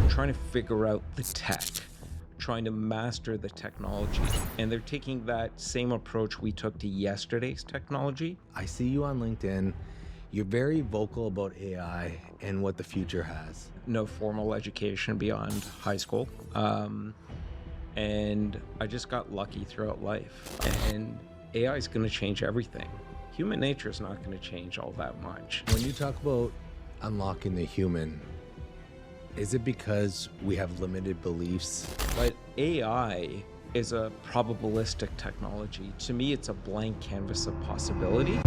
trying to figure out the tech, trying to master the technology. And they're taking that same approach we took to yesterday's technology. I see you on LinkedIn. You're very vocal about AI and what the future has. No formal education beyond high school. And I just got lucky throughout life. And AI is going to change everything. Human nature is not going to change all that much. When you talk about unlocking the human, is it because we have limited beliefs? But AI is a probabilistic technology. To me, it's a blank canvas of possibility.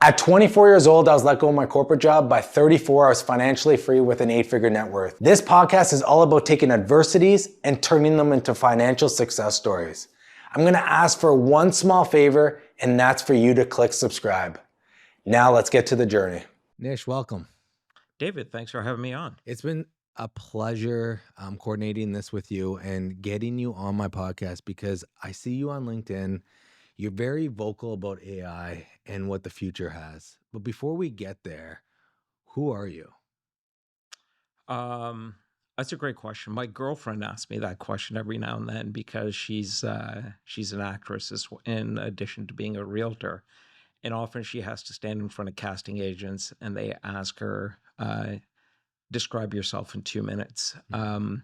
At 24 years old, I was let go of my corporate job. By 34, I was financially free with an 8-figure net worth. This podcast is all about taking adversities and turning them into financial success stories. I'm gonna ask for one small favor, and that's for you to click subscribe. Now let's get to the journey. Nish, welcome. David, thanks for having me on. It's been a pleasure coordinating this with you and getting you on my podcast because I see you on LinkedIn. You're very vocal about AI and what the future has. But before we get there, who are you? That's a great question. My girlfriend asks me that question every now and then because she's an actress in addition to being a realtor. And often she has to stand in front of casting agents and they ask her, describe yourself in 2 minutes. And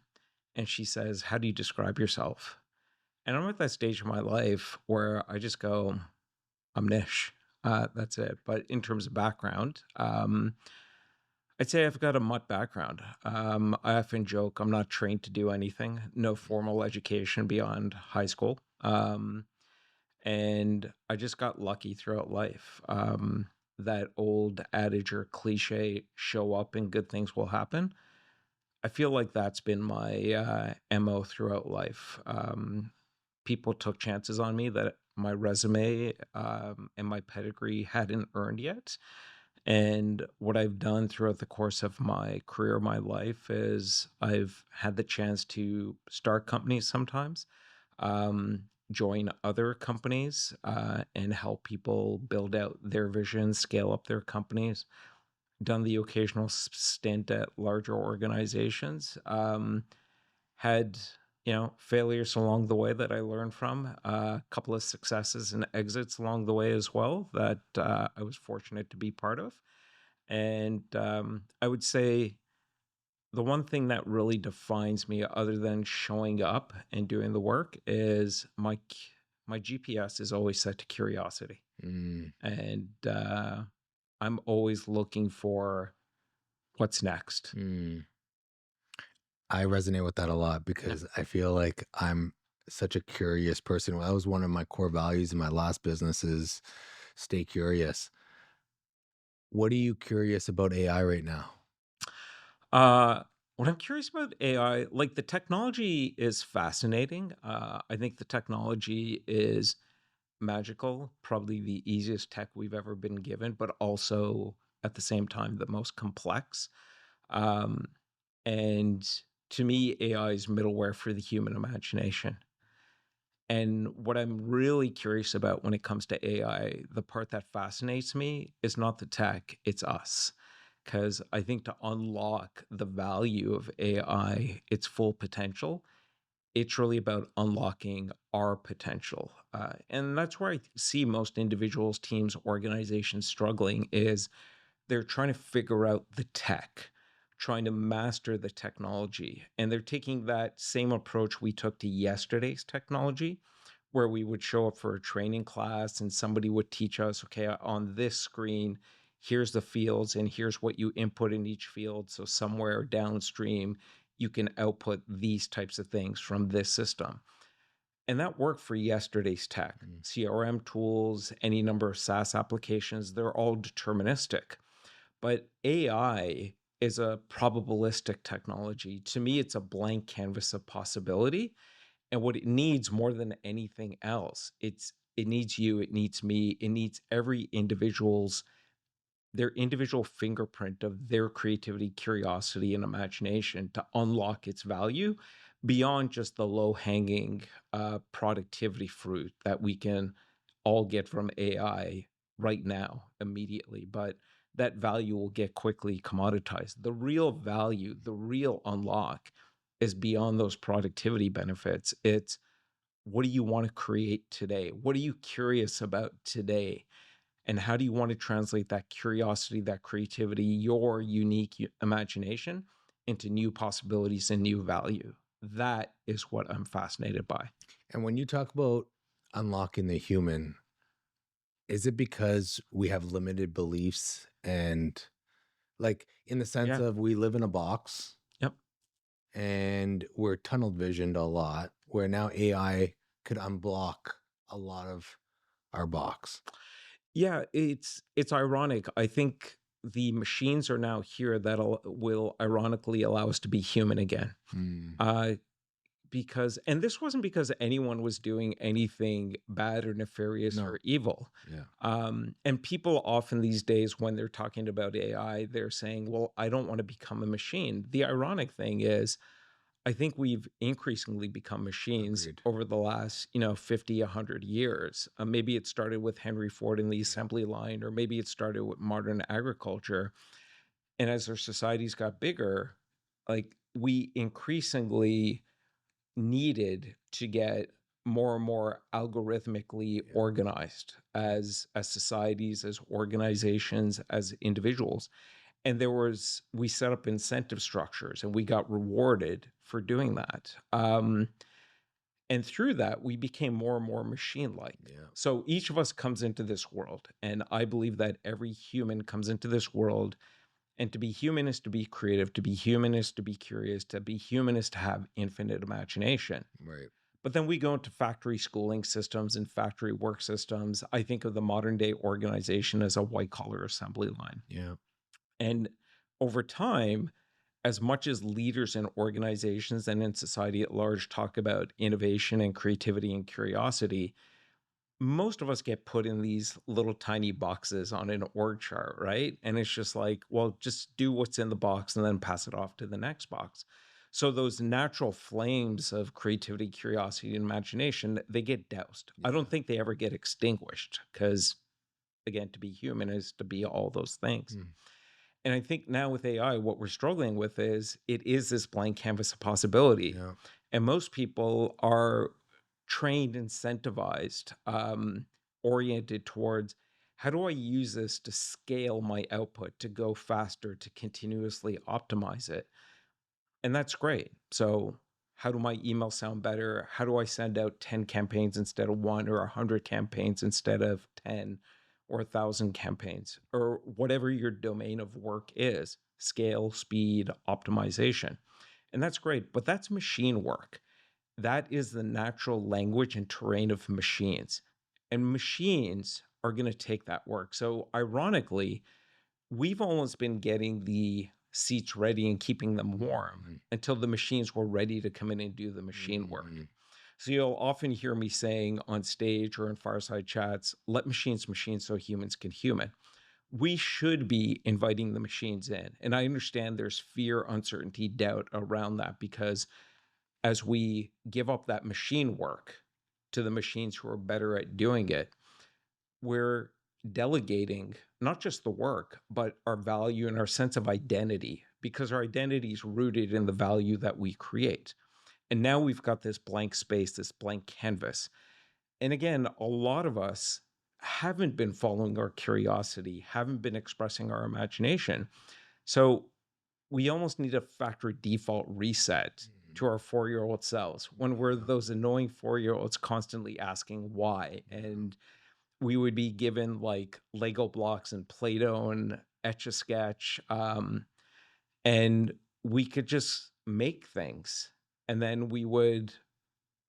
she says, how do you describe yourself? And I'm at that stage of my life where I just go, I'm Nish. That's it. But in terms of background, I'd say I've got a mutt background. I often joke I'm not trained to do anything, no formal education beyond high school. And I just got lucky throughout life. That old adage or cliche, show up and good things will happen. I feel like that's been my MO throughout life. People took chances on me that my resume and my pedigree hadn't earned yet. And what I've done throughout the course of my career, my life, is I've had the chance to start companies sometimes, join other companies, and help people build out their vision, scale up their companies. Done the occasional stint at larger organizations. Had failures along the way that I learned from, a couple of successes and exits along the way as well that I was fortunate to be part of. And I would say the one thing that really defines me, other than showing up and doing the work, is my GPS is always set to curiosity, Mm, and I'm always looking for what's next. mm. I resonate with that a lot because I feel like I'm such a curious person. That was one of my core values in my last business is stay curious. What are you curious about AI right now? What I'm curious about AI, like the technology is fascinating. I think the technology is magical, probably the easiest tech we've ever been given, but also at the same time the most complex. Um, and to me, AI is middleware for the human imagination. And what I'm really curious about when it comes to AI, the part that fascinates me is not the tech, it's us. Because I think to unlock the value of AI, its full potential, it's really about unlocking our potential. And that's where I see most individuals, teams, organizations struggling is they're trying to figure out the tech, trying to master the technology. And they're taking that same approach we took to yesterday's technology, where we would show up for a training class and somebody would teach us, okay, on this screen, here's the fields and here's what you input in each field. So somewhere downstream, you can output these types of things from this system. And that worked for yesterday's tech. Mm. CRM tools, any number of SaaS applications, they're all deterministic. But AI is a probabilistic technology. To me, it's a blank canvas of possibility. And what it needs more than anything else, it needs you, it needs me, it needs every individual's their individual fingerprint of their creativity, curiosity, and imagination to unlock its value beyond just the low-hanging productivity fruit that we can all get from AI right now, immediately. But that value will get quickly commoditized. The real value, the real unlock is beyond those productivity benefits. It's what do you want to create today? What are you curious about today? And how do you want to translate that curiosity, that creativity, your unique imagination into new possibilities and new value? That is what I'm fascinated by. And when you talk about unlocking the human, is it because we have limited beliefs and like in the sense Yeah. of we live in a box Yep. and we're tunnel visioned a lot, where now AI could unblock a lot of our box? Yeah, it's ironic. I think the machines are now here that will ironically allow us to be human again. Hmm. Uh, because, and this wasn't because anyone was doing anything bad or nefarious No. or evil. Yeah. And people often these days, when they're talking about AI, they're saying, well, I don't want to become a machine. The ironic thing is, I think we've increasingly become machines Agreed. over the last, 50, 100 years. Maybe it started with Henry Ford and the assembly line, or maybe it started with modern agriculture. And as our societies got bigger, like we increasingly needed to get more and more algorithmically Yeah. organized as societies, as organizations, as individuals. And we set up incentive structures and we got rewarded for doing that. And through that, we became more and more machine like. Yeah. So each of us comes into this world. And I believe that every human comes into this world. And to be human is to be creative. To be human is to be curious. To be human is to have infinite imagination. Right. But then we go into factory schooling systems and factory work systems. I think of the modern day organization as a white collar assembly line. Yeah. And over time, as much as leaders in organizations and in society at large talk about innovation and creativity and curiosity, most of us get put in these little tiny boxes on an org chart, right? And it's just like, well, just do what's in the box and then pass it off to the next box. So those natural flames of creativity, curiosity, and imagination, they get doused. I don't Yeah. think they ever get extinguished because, again, to be human is to be all those things. Hmm. And I think now with AI, what we're struggling with is it is this blank canvas of possibility. Yeah. And most people are trained, incentivized, oriented towards how do I use this to scale my output, to go faster, to continuously optimize it? And that's great. So, how do my emails sound better? How do I send out 10 campaigns instead of one, or 100 campaigns instead of 10, or 1,000 campaigns, or whatever your domain of work is? Scale, speed, optimization. And that's great, but that's machine work. That is the natural language and terrain of machines. And machines are going to take that work. So, ironically, we've almost been getting the seats ready and keeping them warm Mhm. until the machines were ready to come in and do the machine work. Mhm. So you'll often hear me saying on stage or in fireside chats, let machines machine so humans can human. We should be inviting the machines in. And I understand there's fear, uncertainty, doubt around that because as we give up that machine work to the machines who are better at doing it, we're delegating not just the work, but our value and our sense of identity, because our identity is rooted in the value that we create. And now we've got this blank space, this blank canvas. And again, a lot of us haven't been following our curiosity, haven't been expressing our imagination. So we almost need a factory default reset Mhm. to our 4 year old selves when we're Yeah. those annoying 4 year olds constantly asking why. Yeah. And we would be given like Lego blocks and Play-Doh and Etch a Sketch, and we could just make things, and then we would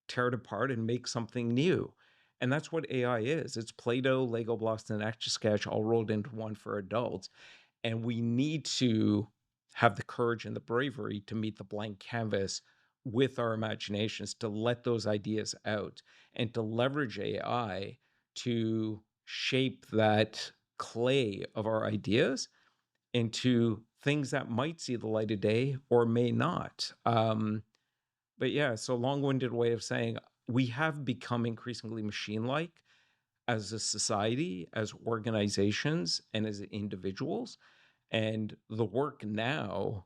tear it apart and make something new. And that's what AI is. It's Play-Doh, Lego blocks, and Etch a Sketch all rolled into one for adults. And we need to have the courage and the bravery to meet the blank canvas with our imaginations, to let those ideas out and to leverage AI to shape that clay of our ideas into things that might see the light of day or may not. But yeah, so long-winded way of saying we have become increasingly machine-like. as a society, as organizations, and as individuals. And the work now,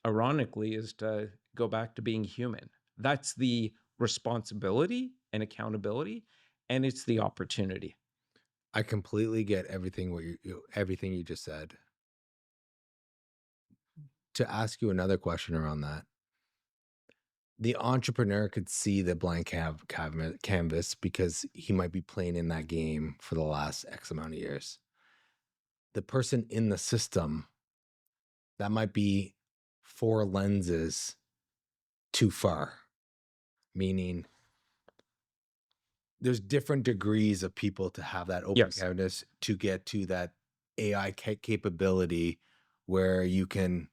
ironically, is to go back to being human. That's the responsibility and accountability, and it's the opportunity. I completely get everything everything you just said. To ask you another question around that, the entrepreneur could see the blank canvas because he might be playing in that game for the last X amount of years. The person in the system, that might be 4 lenses too far, meaning there's different degrees of people to have that open Yes. canvas to get to that AI capability where you can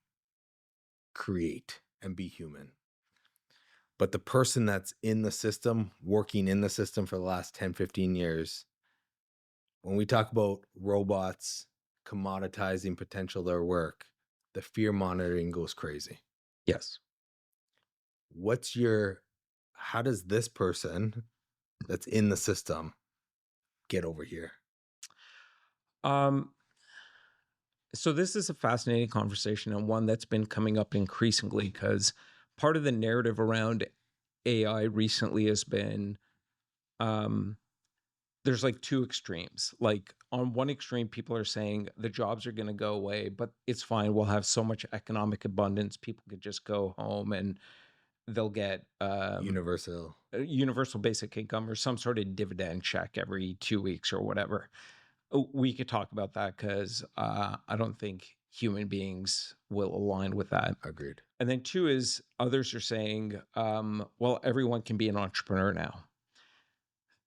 create and be human. But the person that's in the system, working in the system for the last 10, 15 years, when we talk about robots commoditizing potential their work, the fear monitoring goes crazy. Yes. How does this person that's in the system get over here? Um, so this is a fascinating conversation, and one that's been coming up increasingly, because part of the narrative around AI recently has been, um, there's like two extremes. Like on one extreme, people are saying the jobs are going to go away, but it's fine. We'll have so much economic abundance. People could just go home and they'll get Universal. a universal basic income or some sort of dividend check every 2 weeks or whatever. We could talk about that because I don't think human beings will align with that. Agreed. And then two is others are saying, well, everyone can be an entrepreneur now.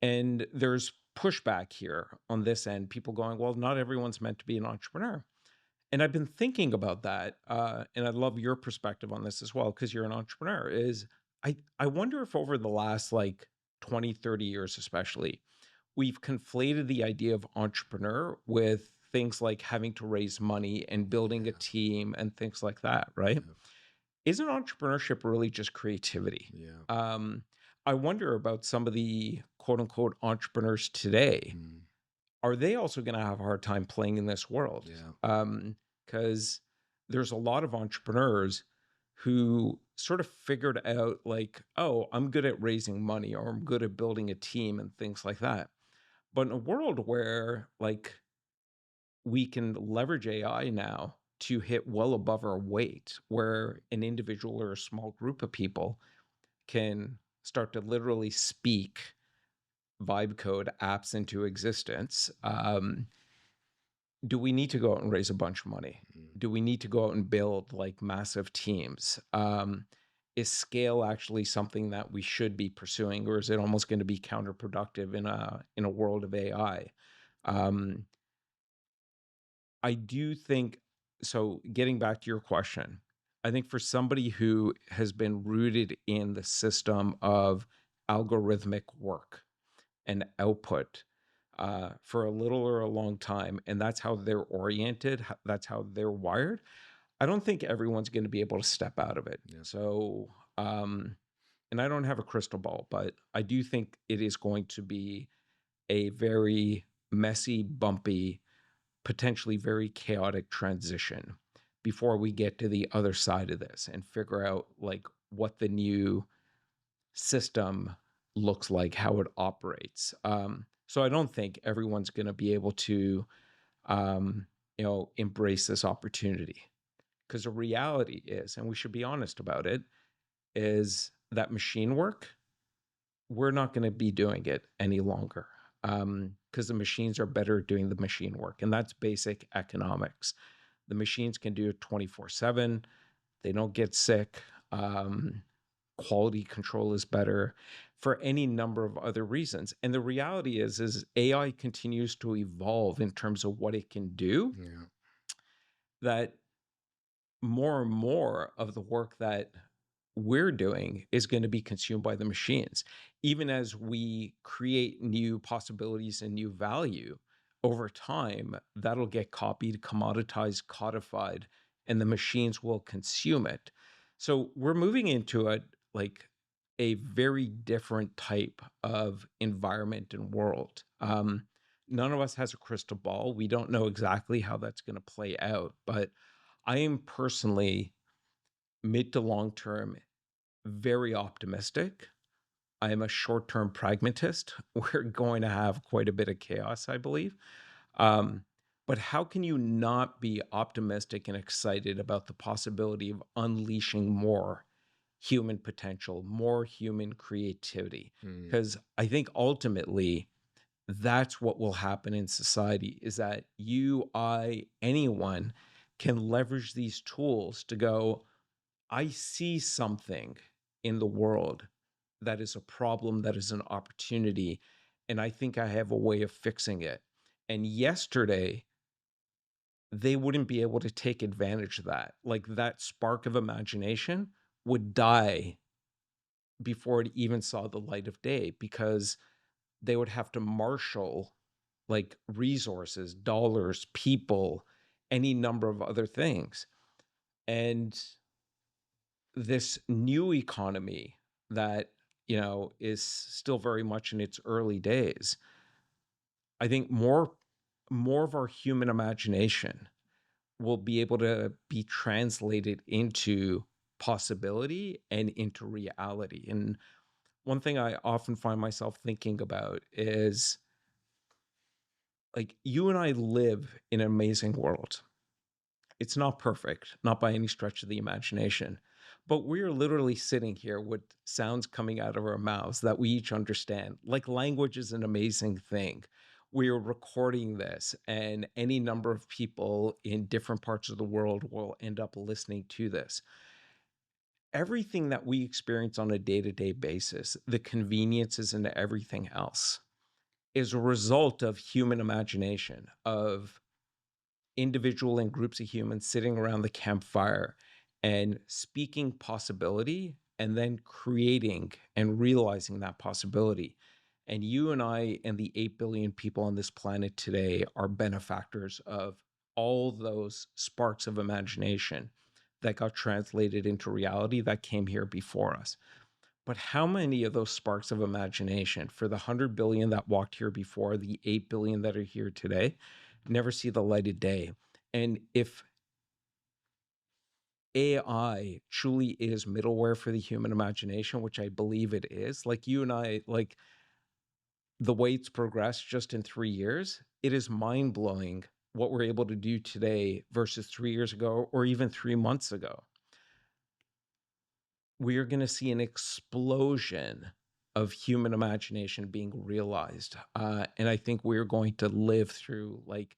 And there's pushback here on this end, people going, well, not everyone's meant to be an entrepreneur. And I've been thinking about that. And I'd love your perspective on this as well, because you're an entrepreneur. I wonder if over the last like 20, 30 years, especially, we've conflated the idea of entrepreneur with things like having to raise money and building a team and things like that, right? Yeah. Isn't entrepreneurship really just creativity? Yeah. I wonder about some of the quote unquote entrepreneurs today. Are they also going to have a hard time playing in this world? Yeah. Because there's a lot of entrepreneurs who sort of figured out like, oh, I'm good at raising money or I'm good at building a team and things like that. But in a world where like we can leverage AI now to hit well above our weight, where an individual or a small group of people can start to literally speak vibe code apps into existence. Do we need to go out and raise a bunch of money? Do we need to go out and build like massive teams? Is scale actually something that we should be pursuing, or is it almost going to be counterproductive in a world of AI? Um, I do think so. Getting back to your question, I think for somebody who has been rooted in the system of algorithmic work and output for a little or a long time, and that's how they're oriented, that's how they're wired, I don't think everyone's going to be able to step out of it. Yeah. So, and I don't have a crystal ball, but I do think it is going to be a very messy, bumpy, potentially very chaotic transition before we get to the other side of this and figure out like what the new system looks like, how it operates. So I don't think everyone's going to be able to, embrace this opportunity, because the reality is, and we should be honest about it, is that machine work, we're not going to be doing it any longer, because the machines are better at doing the machine work, and that's basic economics. The machines can do it 24/7. They don't get sick. Quality control is better for any number of other reasons. And the reality is AI continues to evolve in terms of what it can do, Yeah. that more and more of the work that we're doing is going to be consumed by the machines. Even as we create new possibilities and new value over time, that'll get copied, commoditized, codified, and the machines will consume it. So we're moving into a very different type of environment and world. none of us has a crystal ball. We don't know exactly how that's going to play out, but I am personally mid to long term very optimistic. I am a short term pragmatist. We're going to have quite a bit of chaos, I believe. Um, but how can you not be optimistic and excited about the possibility of unleashing more human potential, more human creativity? Mm. Because I think ultimately that's what will happen in society is that you, I, anyone can leverage these tools to go, I see something in the world that is a problem, that is an opportunity, and I think I have a way of fixing it. And yesterday, they wouldn't be able to take advantage of that. Like that spark of imagination would die before it even saw the light of day because they would have to marshal like resources, dollars, people, any number of other things. And this new economy that, is still very much in its early days, I think more of our human imagination will be able to be translated into possibility and into reality. And one thing I often find myself thinking about is like you and I live in an amazing world. It's not perfect, not by any stretch of the imagination, but we're literally sitting here with sounds coming out of our mouths that we each understand. Like language is an amazing thing. We're recording this, and any number of people in different parts of the world will end up listening to this. Everything that we experience on a day to day basis, the conveniences and everything else, is a result of human imagination, of individual and groups of humans sitting around the campfire and speaking possibility and then creating and realizing that possibility. And you and I and the 8 billion people on this planet today are benefactors of all those sparks of imagination that got translated into reality that came here before us. But how many of those sparks of imagination for the 100 billion that walked here before, the 8 billion that are here today, never see the light of day? And if AI truly is middleware for the human imagination, which I believe it is, like you and I, like the way it's progressed just in 3 years, it is mind blowing what we're able to do today versus 3 years ago or even 3 months ago. We are going to see an explosion of human imagination being realized. And I think we're going to live through like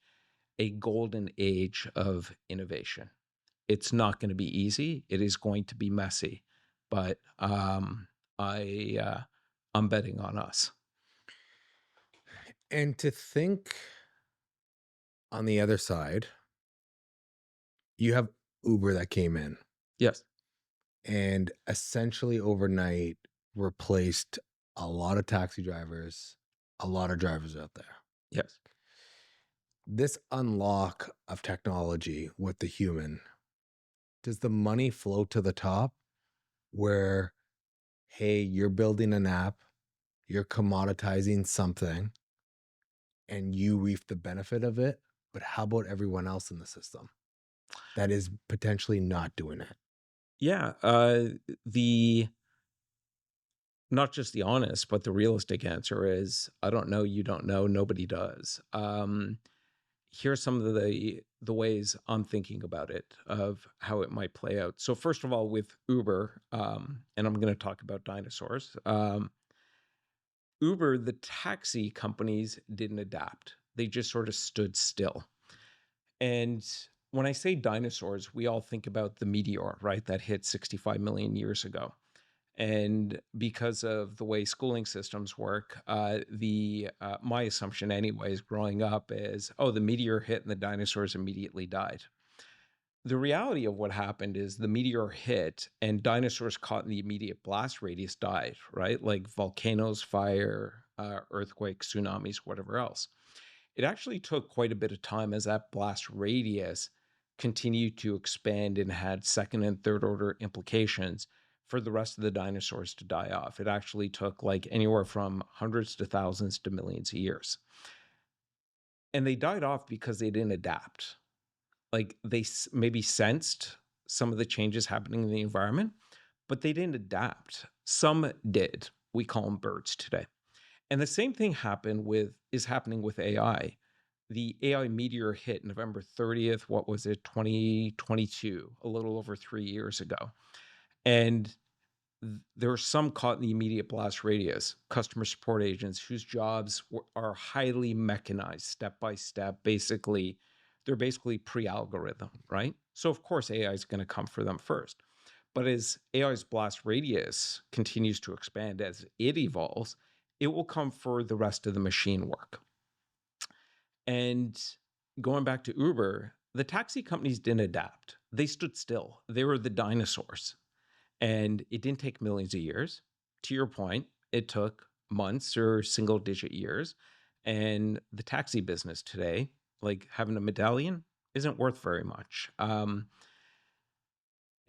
a golden age of innovation. It's not going to be easy. It is going to be messy, but I'm betting on us. And to think on the other side, you have Uber that came in Yes. and essentially overnight replaced a lot of taxi drivers, a lot of drivers out there. Yes. This unlock of technology with the human, does the money flow to the top where, hey, you're building an app, you're commoditizing something, and you reap the benefit of it? But how about everyone else in the system that is potentially not doing it? Yeah. The not just the honest, but the realistic answer is I don't know. You don't know. Nobody does. Here's some of the ways I'm thinking about it of how it might play out. So first of all, with Uber, and I'm going to talk about dinosaurs. Uber, the taxi companies didn't adapt. They just sort of stood still. And when I say dinosaurs, we all think about the meteor, right? That hit 65 million years ago. And because of the way schooling systems work, the my assumption, anyways, growing up is, oh, the meteor hit and the dinosaurs immediately died. The reality of what happened is the meteor hit and dinosaurs caught in the immediate blast radius died, right? Like volcanoes, fire, earthquakes, tsunamis, whatever else. It actually took quite a bit of time as that blast radius continued to expand and had second and third order implications for the rest of the dinosaurs to die off. It actually took like anywhere from hundreds to thousands to millions of years. And they died off because they didn't adapt. Like they maybe sensed some of the changes happening in the environment, but they didn't adapt. Some did. We call them birds today. And the same thing is happening with AI. The AI meteor hit November 30th, what was it, 2022, a little over 3 years ago. And there are some caught in the immediate blast radius, customer support agents whose jobs are highly mechanized, step by step. Basically, they're basically pre-algorithm, right? So of course AI is going to come for them first. But as AI's blast radius continues to expand, as it evolves, it will come for the rest of the machine work. And going back to Uber, the taxi companies didn't adapt. They stood still. They were the dinosaurs. And it didn't take millions of years. To your point, it took months or single digit years. And the taxi business today, like having a medallion, isn't worth very much. And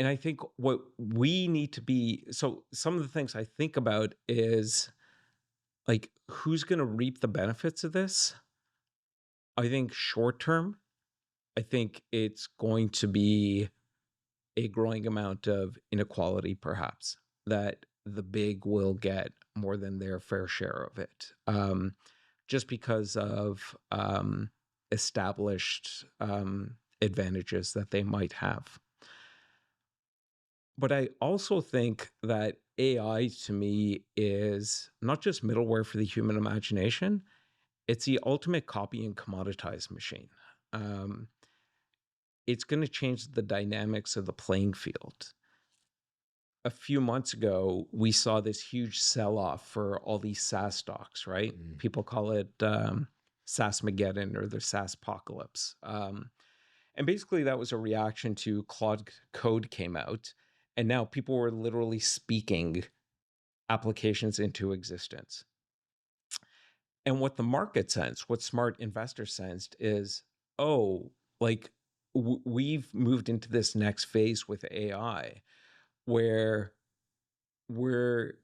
I think what we need to be, so some of the things I think about is like, who's going to reap the benefits of this? I think short term, I think it's going to be a growing amount of inequality, perhaps, that the big will get more than their fair share of it, just because of established advantages that they might have. But I also think that AI to me is not just middleware for the human imagination, it's the ultimate copy and commoditized machine. Um, it's going to change the dynamics of the playing field. A few months ago, we saw this huge sell-off for all these SaaS stocks, right? People call it SaaSmageddon or the SaaS apocalypse. And basically that was a reaction to Claude Code came out, and now people were literally speaking applications into existence. And what the market sensed, what smart investors sensed is, oh, like we've moved into this next phase with AI where we're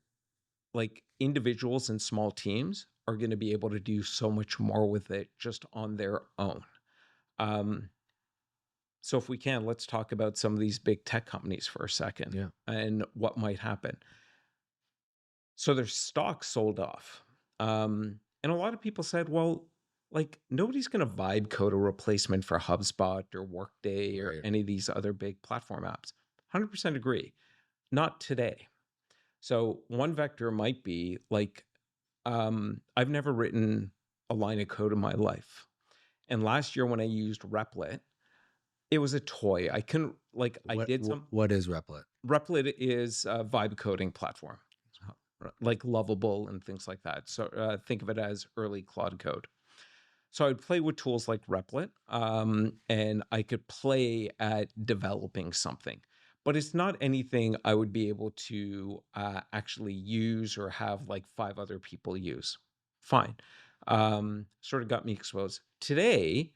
like individuals and small teams are going to be able to do so much more with it just on their own. So if we can, let's talk about some of these big tech companies for a second. Yeah. And what might happen. So their stock sold off. And a lot of people said, well, like nobody's going to vibe code a replacement for HubSpot or Workday or Right. any of these other big platform apps. 100% agree. Not today. So one vector might be like, I've never written a line of code in my life. And last year when I used Replit, it was a toy. I couldn't like, I did some. What is Replit? Replit is a vibe coding platform, like Lovable and things like that. So think of it as early Claude Code. So I'd play with tools like Replit, and I could play at developing something. But it's not anything I would be able to actually use or have like 5 other people use. Fine. Sort of got me exposed. Today,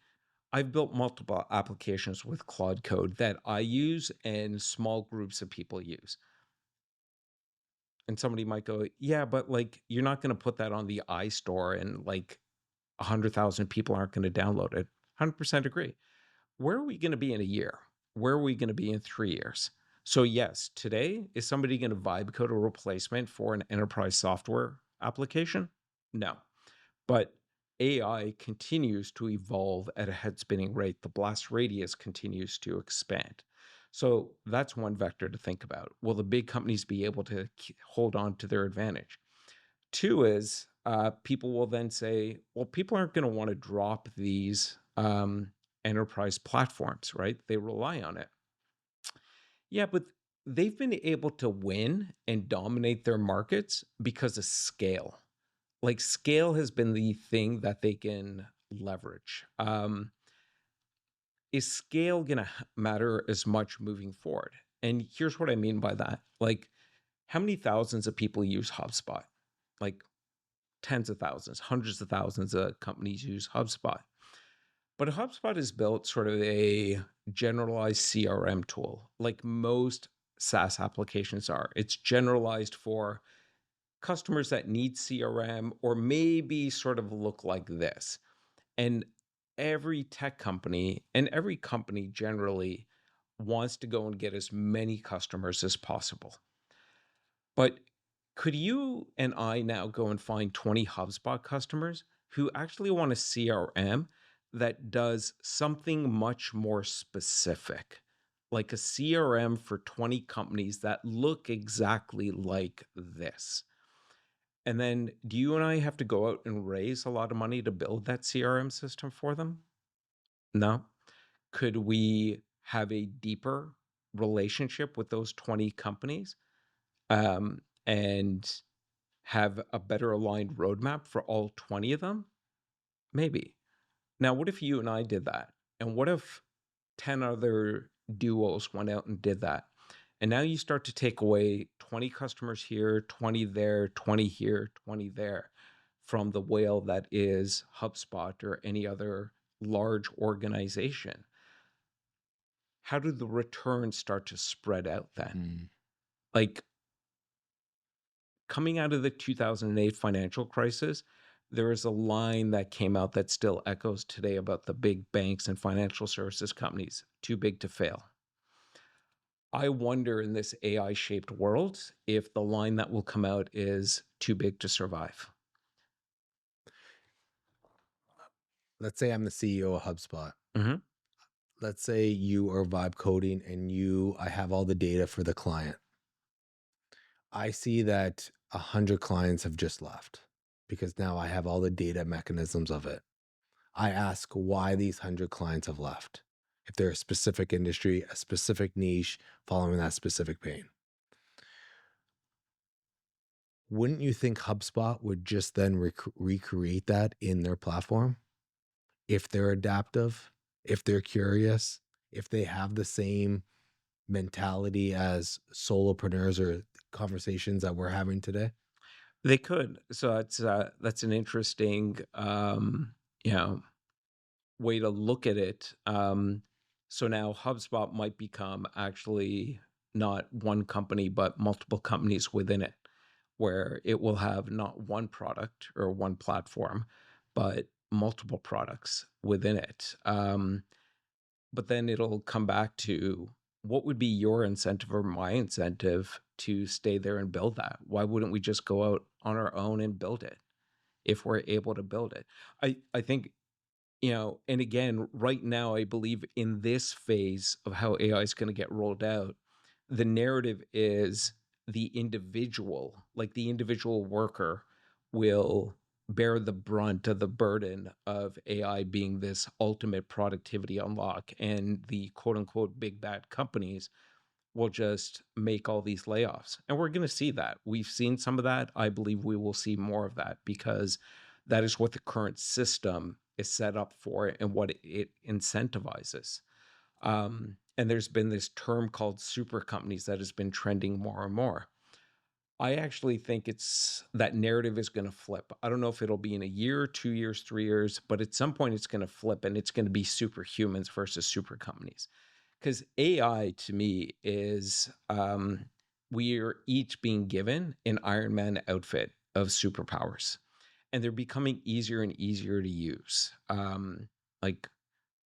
I've built multiple applications with Claude Code that I use and small groups of people use. And somebody might go, yeah, but like you're not going to put that on the iStore and like 100,000 people aren't going to download it. 100% agree. Where are we going to be in a year? Where are we going to be in 3 years? So yes, today, is somebody going to vibe code a replacement for an enterprise software application? No. But AI continues to evolve at a head spinning rate. The blast radius continues to expand. So that's one vector to think about. Will the big companies be able to hold on to their advantage? 2 is people will then say, well, people aren't going to want to drop these enterprise platforms, right? They rely on it. Yeah, but they've been able to win and dominate their markets because of scale. Like scale has been the thing that they can leverage. Is scale going to matter as much moving forward? And here's what I mean by that. Like, how many thousands of people use HubSpot? Like tens of thousands, hundreds of thousands of companies use HubSpot. But HubSpot is built sort of a generalized CRM tool, like most SaaS applications are. It's generalized for customers that need CRM or maybe sort of look like this. And every tech company and every company generally wants to go and get as many customers as possible. But could you and I now go and find 20 HubSpot customers who actually want a CRM that does something much more specific, like a CRM for 20 companies that look exactly like this? And then do you and I have to go out and raise a lot of money to build that CRM system for them? No. Could we have a deeper relationship with those 20 companies, and have a better aligned roadmap for all 20 of them? Maybe. Now, what if you and I did that? And what if 10 other duos went out and did that? And now you start to take away 20 customers here, 20 there, 20 here, 20 there from the whale that is HubSpot or any other large organization. How do the returns start to spread out then? Mm. Like, coming out of the 2008 financial crisis, there is a line that came out that still echoes today about the big banks and financial services companies, too big to fail. I wonder in this AI shaped world if the line that will come out is too big to survive. Let's say I'm the CEO of HubSpot. Hmm. Let's say you are vibe coding and I have all the data for the client. I see that 100 clients have just left because now I have all the data mechanisms of it. I ask why these 100 clients have left. If they're a specific industry, a specific niche, following that specific pain. Wouldn't you think HubSpot would just then recreate that in their platform? If they're adaptive, if they're curious, if they have the same mentality as solopreneurs or conversations that we're having today? They could. So that's an interesting, you know, way to look at it. So now HubSpot might become actually not one company, but multiple companies within it, where it will have not one product or one platform, but multiple products within it. But then it'll come back to what would be your incentive or my incentive to stay there and build that? Why wouldn't we just go out on our own and build it if we're able to build it? I think, and again, right now, I believe in this phase of how AI is going to get rolled out, the narrative is the individual worker will bear the brunt of the burden of AI being this ultimate productivity unlock, and the quote unquote big bad companies will just make all these layoffs. And we're going to see that. We've seen some of that. I believe we will see more of that because that is what the current system is set up for and what it incentivizes. And there's been this term called super companies that has been trending more and more. I actually think that narrative is going to flip. I don't know if it'll be in a year, 2 years, 3 years, but at some point it's going to flip and it's going to be superhumans versus super companies. Because AI to me is, we are each being given an Iron Man outfit of superpowers, and they're becoming easier and easier to use. Like,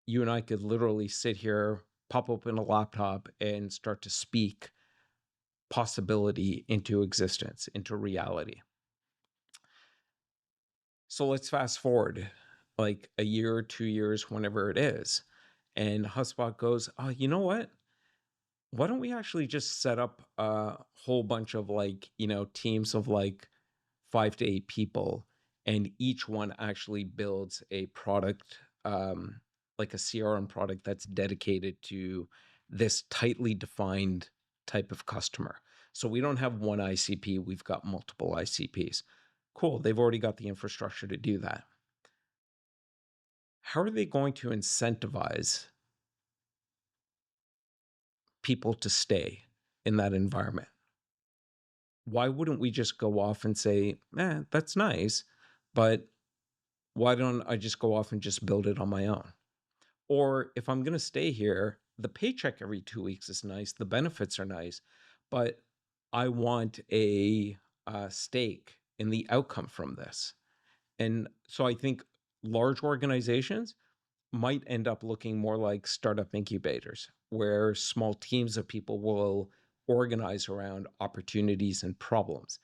you and I could literally sit here, pop open a laptop, and start to speak possibility into existence, into reality. So let's fast forward like a year or 2 years, whenever it is. And HubSpot goes, oh, you know what? Why don't we actually just set up a whole bunch of teams of like 5 to 8 people, and each one actually builds a product, like a CRM product that's dedicated to this tightly defined type of customer. So we don't have one ICP, we've got multiple ICPs. Cool, they've already got the infrastructure to do that. How are they going to incentivize people to stay in that environment? Why wouldn't we just go off and say, that's nice, but why don't I just go off and just build it on my own? Or if I'm going to stay here, the paycheck every 2 weeks is nice, the benefits are nice, but I want a stake in the outcome from this. And so I think large organizations, might end up looking more like startup incubators, where small teams of people will organize around opportunities and problems.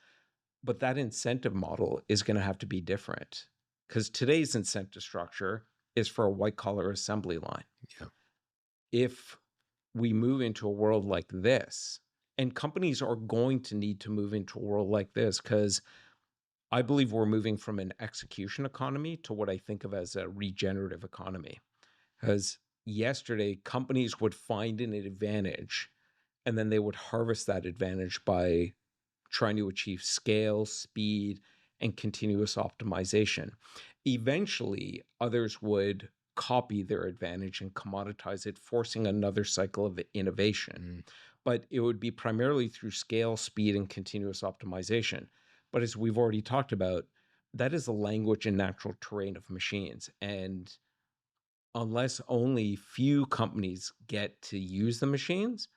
But that incentive model is going to have to be different, because today's incentive structure is for a white collar assembly line. Yeah. If we move into a world like this, and companies are going to need to move into a world like this, because I believe we're moving from an execution economy to what I think of as a regenerative economy. Because yesterday, companies would find an advantage and then they would harvest that advantage by trying to achieve scale, speed, and continuous optimization. Eventually, others would copy their advantage and commoditize it, forcing another cycle of innovation. Mm. But it would be primarily through scale, speed, and continuous optimization. But as we've already talked about, that is the language and natural terrain of machines. And unless only few companies get to use the machines,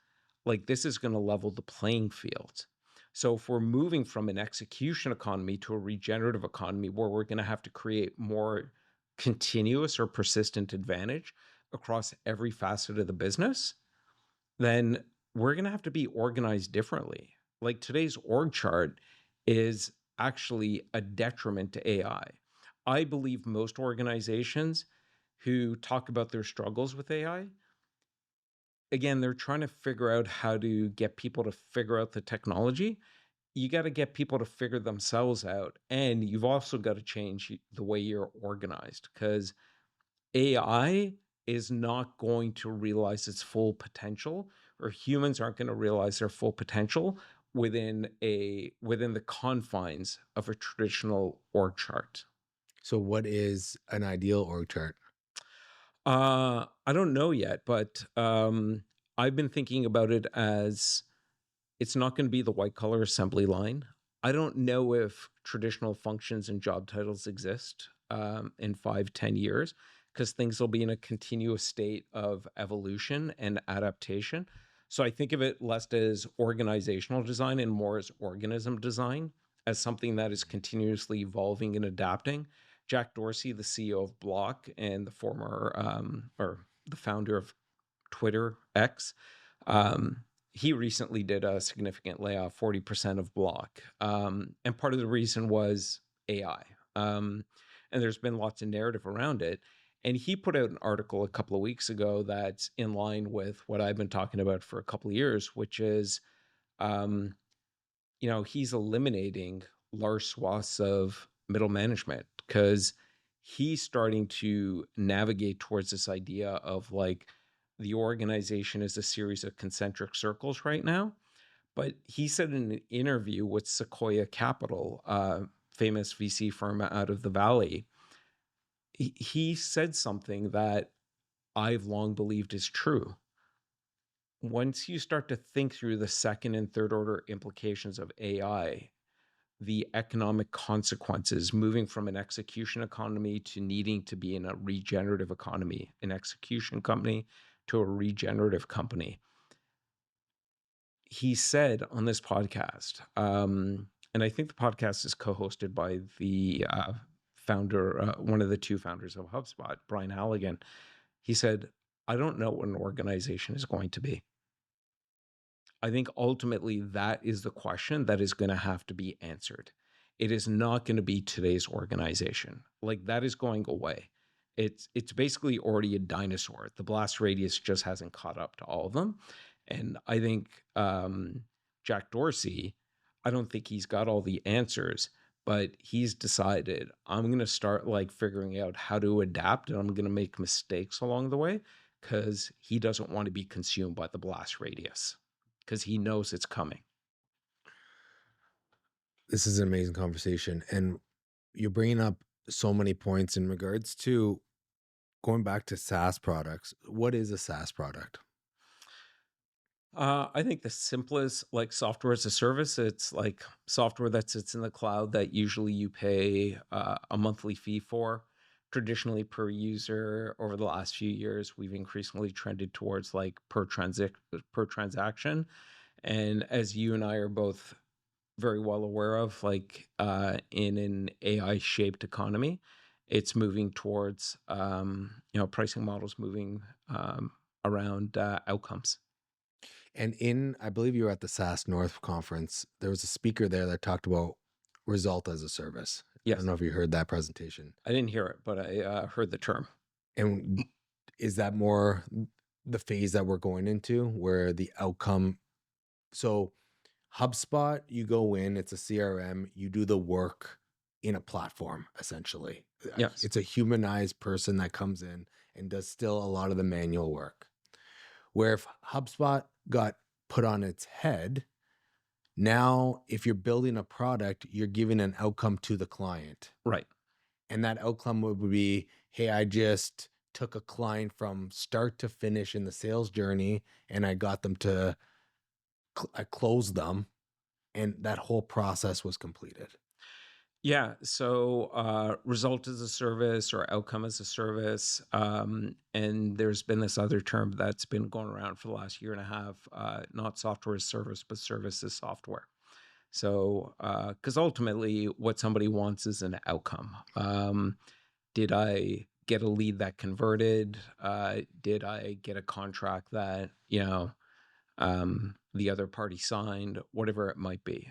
like this is going to level the playing field. So if we're moving from an execution economy to a regenerative economy where we're going to have to create more continuous or persistent advantage across every facet of the business, then we're going to have to be organized differently. Like today's org chart is actually a detriment to AI. I believe most organizations who talk about their struggles with AI, again, they're trying to figure out how to get people to figure out the technology. You got to get people to figure themselves out. And you've also got to change the way you're organized, because AI is not going to realize its full potential, or humans aren't going to realize their full potential within the confines of a traditional org chart. So what is an ideal org chart? I don't know yet, but I've been thinking about it as it's not going to be the white collar assembly line. I don't know if traditional functions and job titles exist in 5, 10 years, because things will be in a continuous state of evolution and adaptation. So I think of it less as organizational design and more as organism design, as something that is continuously evolving and adapting. Jack Dorsey, the CEO of Block and the former or the founder of Twitter X, um, he recently did a significant layoff, 40% of Block. And part of the reason was AI. And there's been lots of narrative around it. And he put out an article a couple of weeks ago that's in line with what I've been talking about for a couple of years, which is, um, he's eliminating large swaths of middle management, because he's starting to navigate towards this idea of like the organization is a series of concentric circles right now. But he said in an interview with Sequoia Capital, famous VC firm out of the Valley, he said something that I've long believed is true. Once you start to think through the second and third order implications of AI, the economic consequences, moving from an execution economy to needing to be in a regenerative economy, an execution company to a regenerative company. He said on this podcast, and I think the podcast is co-hosted by the founder, one of the two founders of HubSpot, Brian Halligan. He said, I don't know what an organization is going to be. I think ultimately that is the question that is going to have to be answered. It is not going to be today's organization. Like that is going away. It's basically already a dinosaur. The blast radius just hasn't caught up to all of them. And I think Jack Dorsey, I don't think he's got all the answers, but he's decided I'm going to start like figuring out how to adapt, and I'm going to make mistakes along the way, because he doesn't want to be consumed by the blast radius, because he knows it's coming. This is an amazing conversation. And you're bringing up so many points in regards to going back to SaaS products. What is a SaaS product? I think the simplest, like software as a service, it's like software that sits in the cloud that usually you pay a monthly fee for. Traditionally per user. Over the last few years, we've increasingly trended towards like per transaction. And as you and I are both very well aware of, like in an AI shaped economy, it's moving towards pricing models moving around outcomes. And I believe you were at the SaaS North conference. There was a speaker there that talked about result as a service. I don't Yes, know if you heard that presentation. I didn't hear it, but I heard the term. And is that more the phase that we're going into where the outcome? So HubSpot, you go in, it's a CRM, you do the work in a platform, essentially. Yes. It's a humanized person that comes in and does still a lot of the manual work. Where if HubSpot got put on its head, now if you're building a product, you're giving an outcome to the client. Right. And that outcome would be, hey, I just took a client from start to finish in the sales journey and I got them to, I closed them, and that whole process was completed. Yeah. So result as a service or outcome as a service. And there's been this other term that's been going around for the last year and a half, not software as service, but service as software. So, because ultimately what somebody wants is an outcome. Did I get a lead that converted? Did I get a contract that, the other party signed, whatever it might be.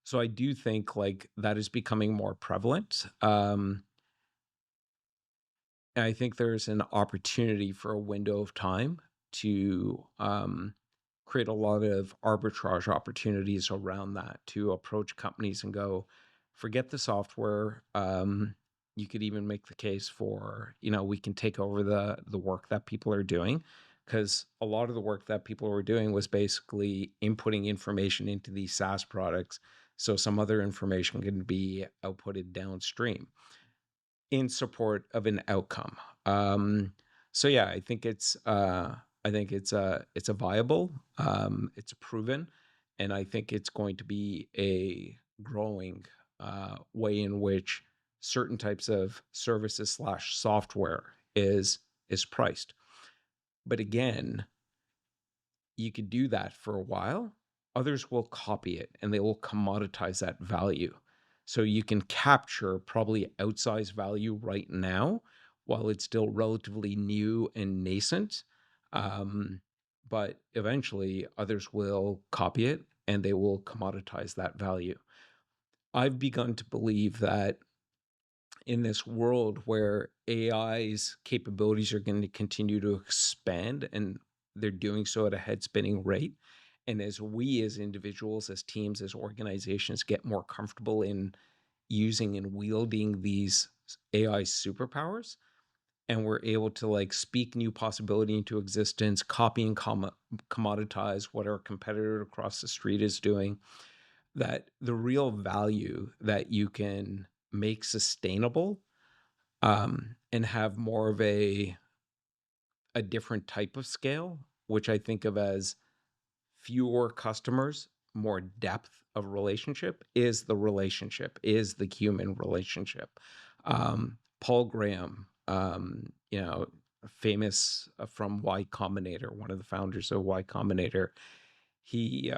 So I do think like that is becoming more prevalent. And I think there's an opportunity for a window of time to create a lot of arbitrage opportunities around that to approach companies and go, forget the software. You could even make the case for, we can take over the work that people are doing, because a lot of the work that people were doing was basically inputting information into these SaaS products. So some other information can be outputted downstream in support of an outcome. So yeah, I think it's a viable, it's a proven, and I think it's going to be a growing way in which certain types of services slash software is priced. But again, you could do that for a while. Others will copy it and they will commoditize that value. So you can capture probably outsized value right now while it's still relatively new and nascent. Um, but eventually others will copy it and they will commoditize that value. I've begun to believe that in this world where AI's capabilities are going to continue to expand and they're doing so at a head spinning rate. And as we, as individuals, as teams, as organizations, get more comfortable in using and wielding these AI superpowers, and we're able to like speak new possibility into existence, copy and commoditize what our competitor across the street is doing, that the real value that you can make sustainable and have more of a different type of scale, which I think of as fewer customers, more depth of relationship, is the relationship, is the human relationship. Paul Graham, famous from Y Combinator, one of the founders of Y Combinator, he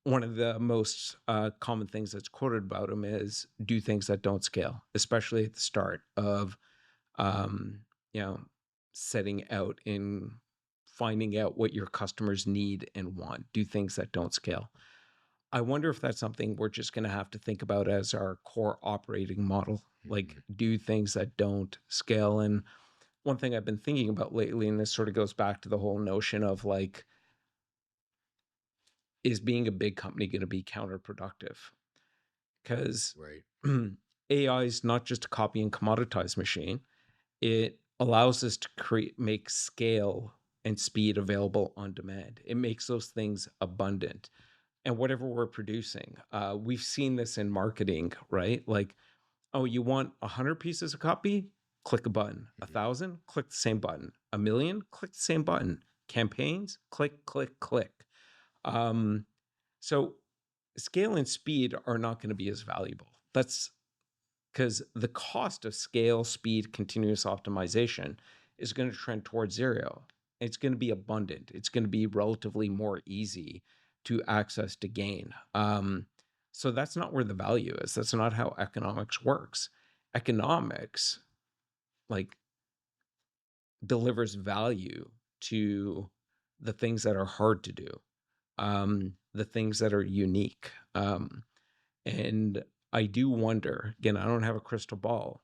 one of the most common things that's quoted about him is do things that don't scale, especially at the start of um, you know, setting out and finding out what your customers need and want. Do things that don't scale. I wonder if that's something we're just going to have to think about as our core operating model, like do things that don't scale. And one thing I've been thinking about lately, and this sort of goes back to the whole notion of like, is being a big company going to be counterproductive? Because Right. AI is not just a copy and commoditize machine. It allows us to make scale and speed available on demand. It makes those things abundant. And whatever we're producing, we've seen this in marketing, right? Like, oh, you want 100 pieces of copy? Click a button. 1,000? Click the same button. 1,000,000? Click the same button. Campaigns? Click, click, click. Um, so scale and speed are not going to be as valuable. That's because the cost of scale, speed, continuous optimization is going to trend towards zero. It's going to be abundant. It's going to be relatively more easy to access to gain. So that's not where the value is. That's not how economics works. economics like delivers value to the things that are hard to do, the things that are unique. And I do wonder, again, I don't have a crystal ball.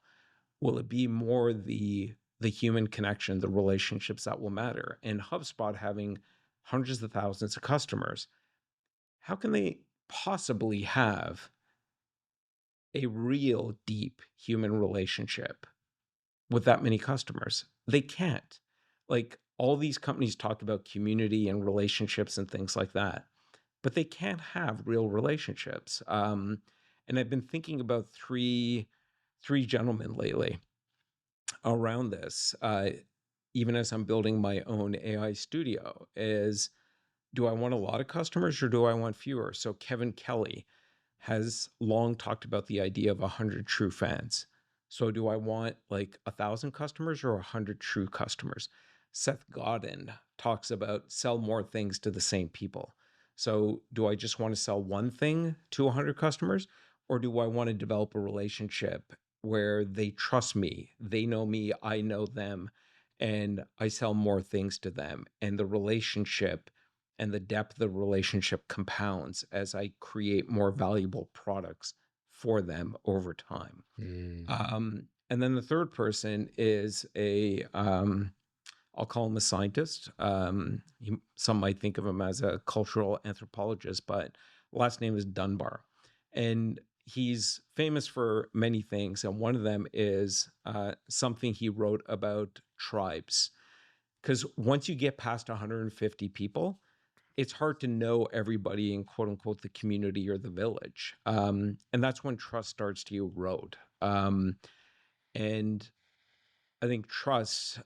Will it be more the human connection, the relationships that will matter? And HubSpot having hundreds of thousands of customers, how can they possibly have a real deep human relationship with that many customers? They can't. Like all these companies talk about community and relationships and things like that, but they can't have real relationships. And I've been thinking about three gentlemen lately around this, even as I'm building my own AI studio, is do I want a lot of customers or do I want fewer? So Kevin Kelly has long talked about the idea of 100 true fans. So do I want like 1,000 customers or 100 true customers? Seth Godin talks about sell more things to the same people. So do I just want to sell one thing to 100 customers, or do I want to develop a relationship where they trust me, they know me, I know them, and I sell more things to them, and the relationship and the depth of the relationship compounds as I create more valuable products for them over time. Mm. And then the third person is I'll call him a scientist. Some might think of him as a cultural anthropologist, but last name is Dunbar. And he's famous for many things. And one of them is something he wrote about tribes. Because once you get past 150 people, it's hard to know everybody in quote unquote the community or the village. And that's when trust starts to erode. And I think trust,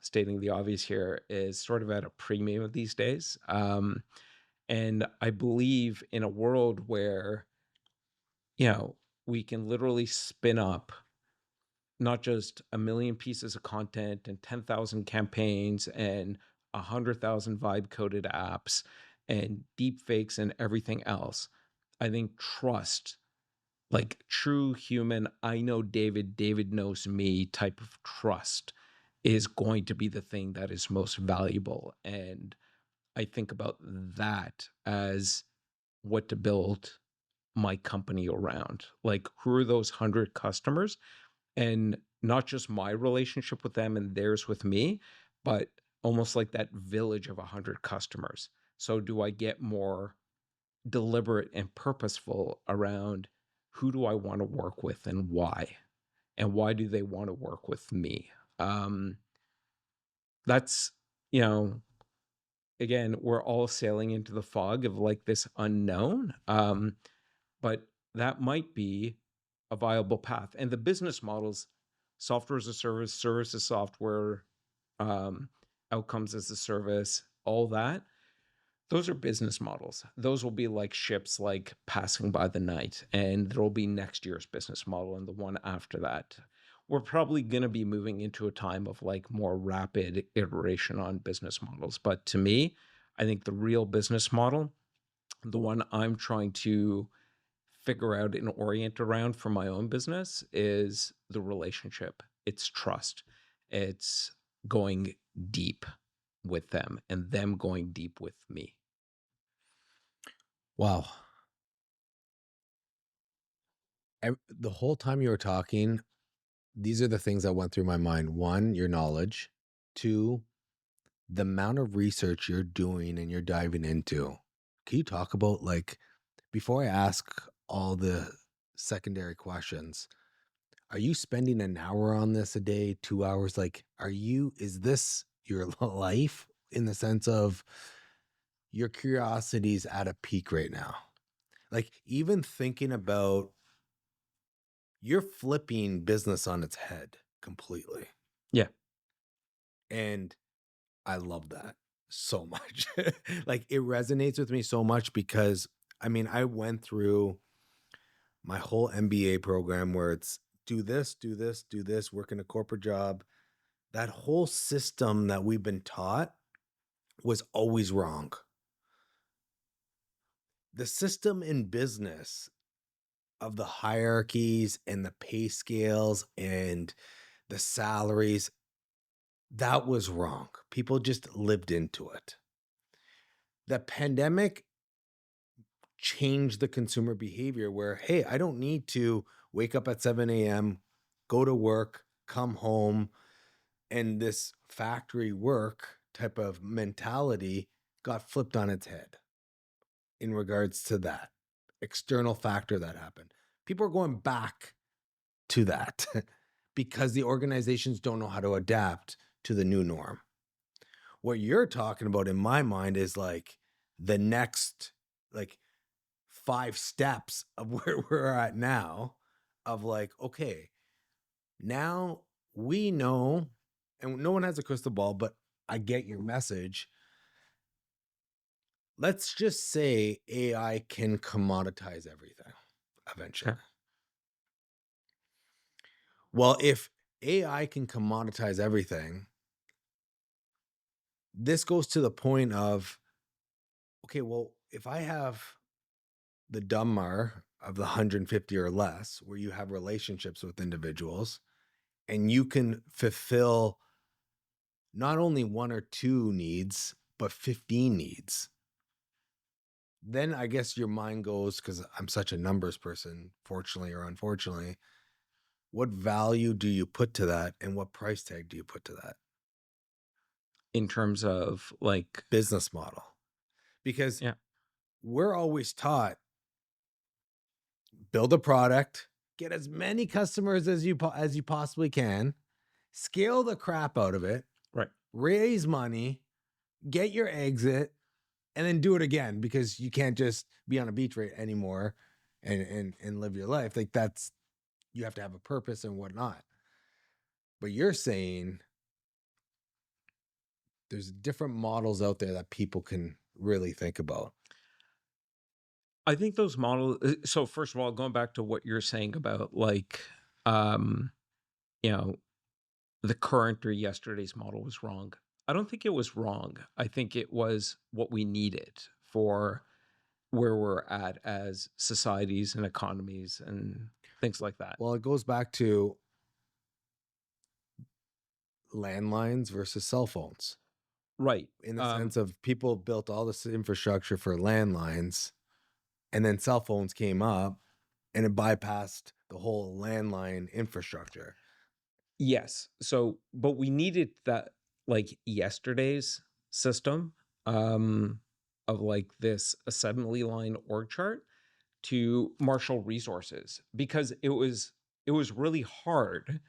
stating the obvious here, is sort of at a premium these days. And I believe in a world where, you know, we can literally spin up not just a million pieces of content and 10,000 campaigns and 100,000 vibe coded apps and deep fakes and everything else. I think trust, like true human, I know David, David knows me type of trust is going to be the thing that is most valuable. And I think about that as what to build my company around. Like, who are those 100 customers? And not just my relationship with them and theirs with me, but almost like that village of 100 customers. So, do I get more deliberate and purposeful around who do I want to work with and why? And why do they want to work with me? Um, that's, you know, again, we're all sailing into the fog of like this unknown. But that might be a viable path. And the business models, software as a service, service as software, um, outcomes as a service, all that, those are business models. Those will be like ships like passing by the night, and there will be next year's business model and the one after that. We're probably going to be moving into a time of like more rapid iteration on business models. But to me, I think the real business model, the one I'm trying to figure out and orient around for my own business, is the relationship. It's trust. It's going deep with them and them going deep with me. Wow. The whole time you were talking, these are the things that went through my mind. One, your knowledge. Two, the amount of research you're doing and you're diving into. Can you talk about, like, before I ask all the secondary questions, are you spending an hour on this a day, 2 hours? Like, is this your life, in the sense of your curiosity's at a peak right now? Like, even thinking about, you're flipping business on its head completely. Yeah. And I love that so much. Like, it resonates with me so much because, I mean, I went through my whole MBA program where it's do this, do this, do this, work in a corporate job. That whole system that we've been taught was always wrong. The system in business of the hierarchies and the pay scales and the salaries, that was wrong. People just lived into it. The pandemic changed the consumer behavior where, hey, I don't need to wake up at 7 a.m., go to work, come home, and this factory work type of mentality got flipped on its head in regards to that external factor that happened. People are going back to that because the organizations don't know how to adapt to the new norm. What you're talking about in my mind is like the next like 5 steps of where we're at now of like, okay, now we know, and no one has a crystal ball, but I get your message. Let's just say AI can commoditize everything eventually. Okay. Well, if AI can commoditize everything, this goes to the point of, okay, well, if I have the Dunmar of the 150 or less, where you have relationships with individuals and you can fulfill not only 1 or 2 needs, but 15 needs, then I guess your mind goes, because I'm such a numbers person, fortunately or unfortunately, what value do you put to that and what price tag do you put to that In terms of like, business model? Because yeah, we're always taught build a product, get as many customers as you possibly can, scale the crap out of it, right. raise money, get your exit, and then do it again, because you can't just be on a beach rate anymore and live your life. Like that's, you have to have a purpose and whatnot. But you're saying there's different models out there that people can really think about. I think those models. So first of all, going back to what you're saying about like, um, you know, the current or yesterday's model was wrong. I don't think it was wrong. I think it was what we needed for where we're at as societies and economies and things like that. Well, it goes back to landlines versus cell phones, Right. in the sense of people built all this infrastructure for landlines, and then cell phones came up and it bypassed the whole landline infrastructure. Yes. So, but we needed that like yesterday's system of like this assembly line org chart to marshal resources because it was really hard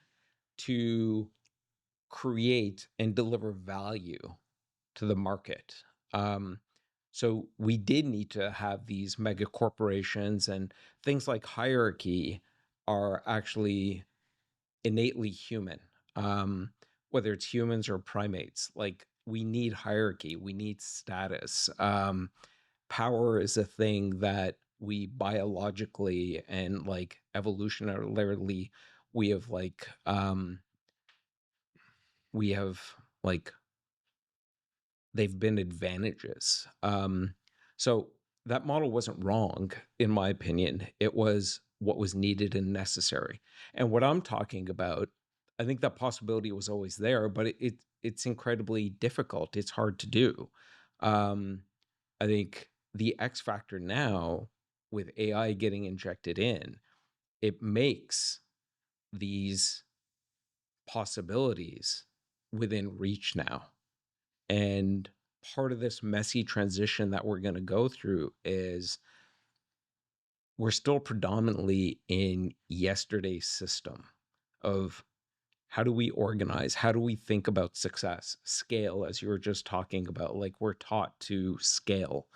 to create and deliver value to the market. Um, so we did need to have these mega corporations and things like hierarchy are actually innately human. Um, Whether it's humans or primates, like we need hierarchy, we need status. Power is a thing that we biologically and like evolutionarily we have like we have like they've been advantages. So that model wasn't wrong, in my opinion. It was what was needed and necessary. And what I'm talking about, I think that possibility was always there, but it's incredibly difficult. It's hard to do. Um, I think the X factor now with AI getting injected in, it makes these possibilities within reach now. And part of this messy transition that we're going to go through is we're still predominantly in yesterday's system of how do we organize? How do we think about success? Scale, as you were just talking about, like we're taught to scale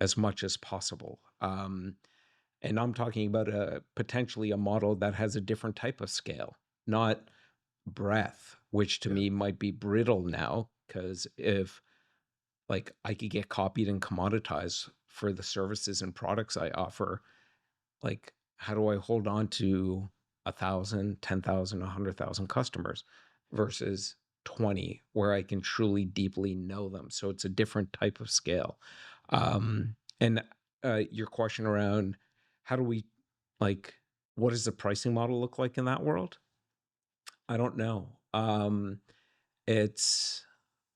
as much as possible. And I'm talking about potentially a model that has a different type of scale, not breadth, which to Yeah. me might be brittle now. Because if like I could get copied and commoditized for the services and products I offer. Like, how do I hold on to 1,000, 10,000, 100,000 customers versus 20 where I can truly deeply know them? So it's a different type of scale. And your question around how do we like What does the pricing model look like in that world? I don't know. It's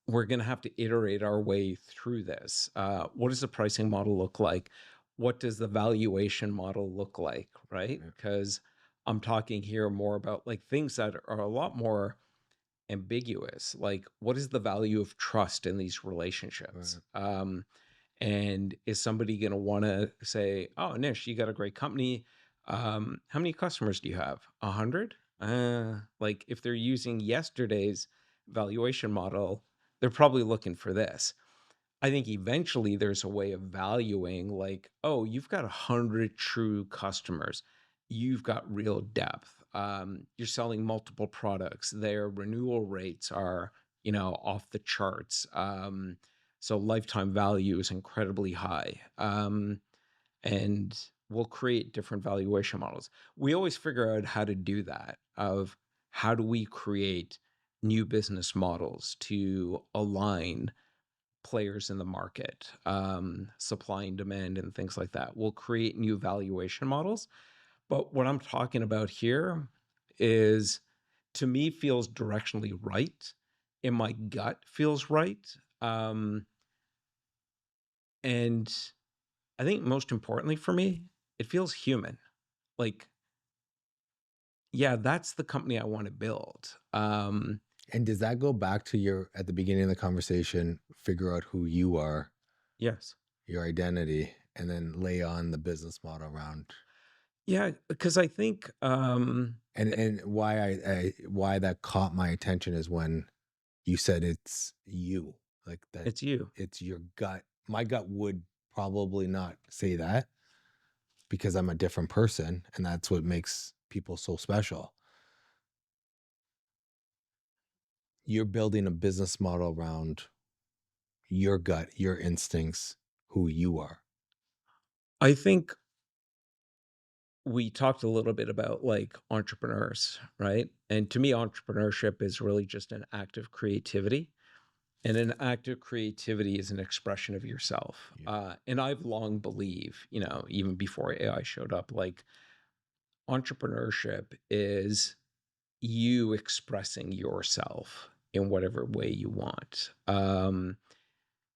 we're going to have to iterate our way through this. What does the pricing model look like? What does the valuation model look like? Right? Yeah. Because I'm talking here more about like things that are a lot more ambiguous. Like, what is the value of trust in these relationships? Right. And is somebody going to want to say, "Oh, Nish, you got a great company. How many customers do you have? 100?" Like if they're using yesterday's valuation model, they're probably looking for this. I think eventually there's a way of valuing like, oh, you've got 100 true customers. You've got real depth. You're selling multiple products. Their renewal rates are, off the charts. So lifetime value is incredibly high. And we'll create different valuation models. We always figure out how to do that of how do we create new business models to align players in the market, supply and demand, and things like that. We'll create new valuation models. But what I'm talking about here is, to me, feels directionally right. In my gut, feels right. Um, and I think most importantly for me, it feels human. Like, yeah, that's the company I want to build. And does that go back to your, at the beginning of the conversation, figure out who you are, Yes. your identity, and then lay on the business model around? Yeah, because I think And why why that caught my attention is when you said it's you, like that it's you. it's your gut. My gut would probably not say that because I'm a different person, and that's what makes people so special. You're building a business model around your gut, your instincts, who you are. I think we talked a little bit about like entrepreneurs, right? And to me, entrepreneurship is really just an act of creativity. And an act of creativity is an expression of yourself. Yeah. And I've long believed, even before AI showed up, like entrepreneurship is you expressing yourself in whatever way you want,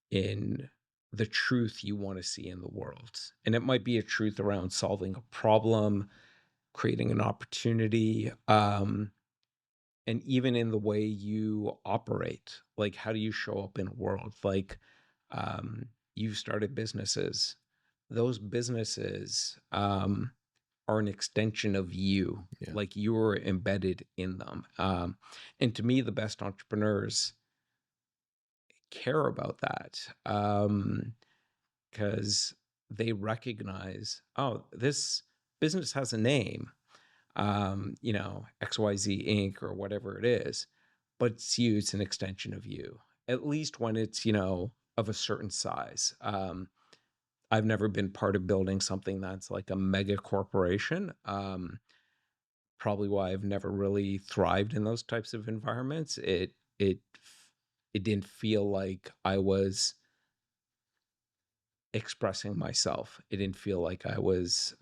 in the truth you want to see in the world. And it might be a truth around solving a problem, creating an opportunity, and even in the way you operate. Like, how do you show up in a world? Like, you've started businesses. Those businesses are an extension of you. Yeah. Like you're embedded in them. And to me, the best entrepreneurs care about that, because they recognize, oh, this business has a name, XYZ Inc. or whatever it is, but it's you, it's an extension of you, at least when it's, of a certain size. I've never been part of building something that's like a mega corporation. Probably why I've never really thrived in those types of environments. It didn't feel like I was expressing myself. It didn't feel like I was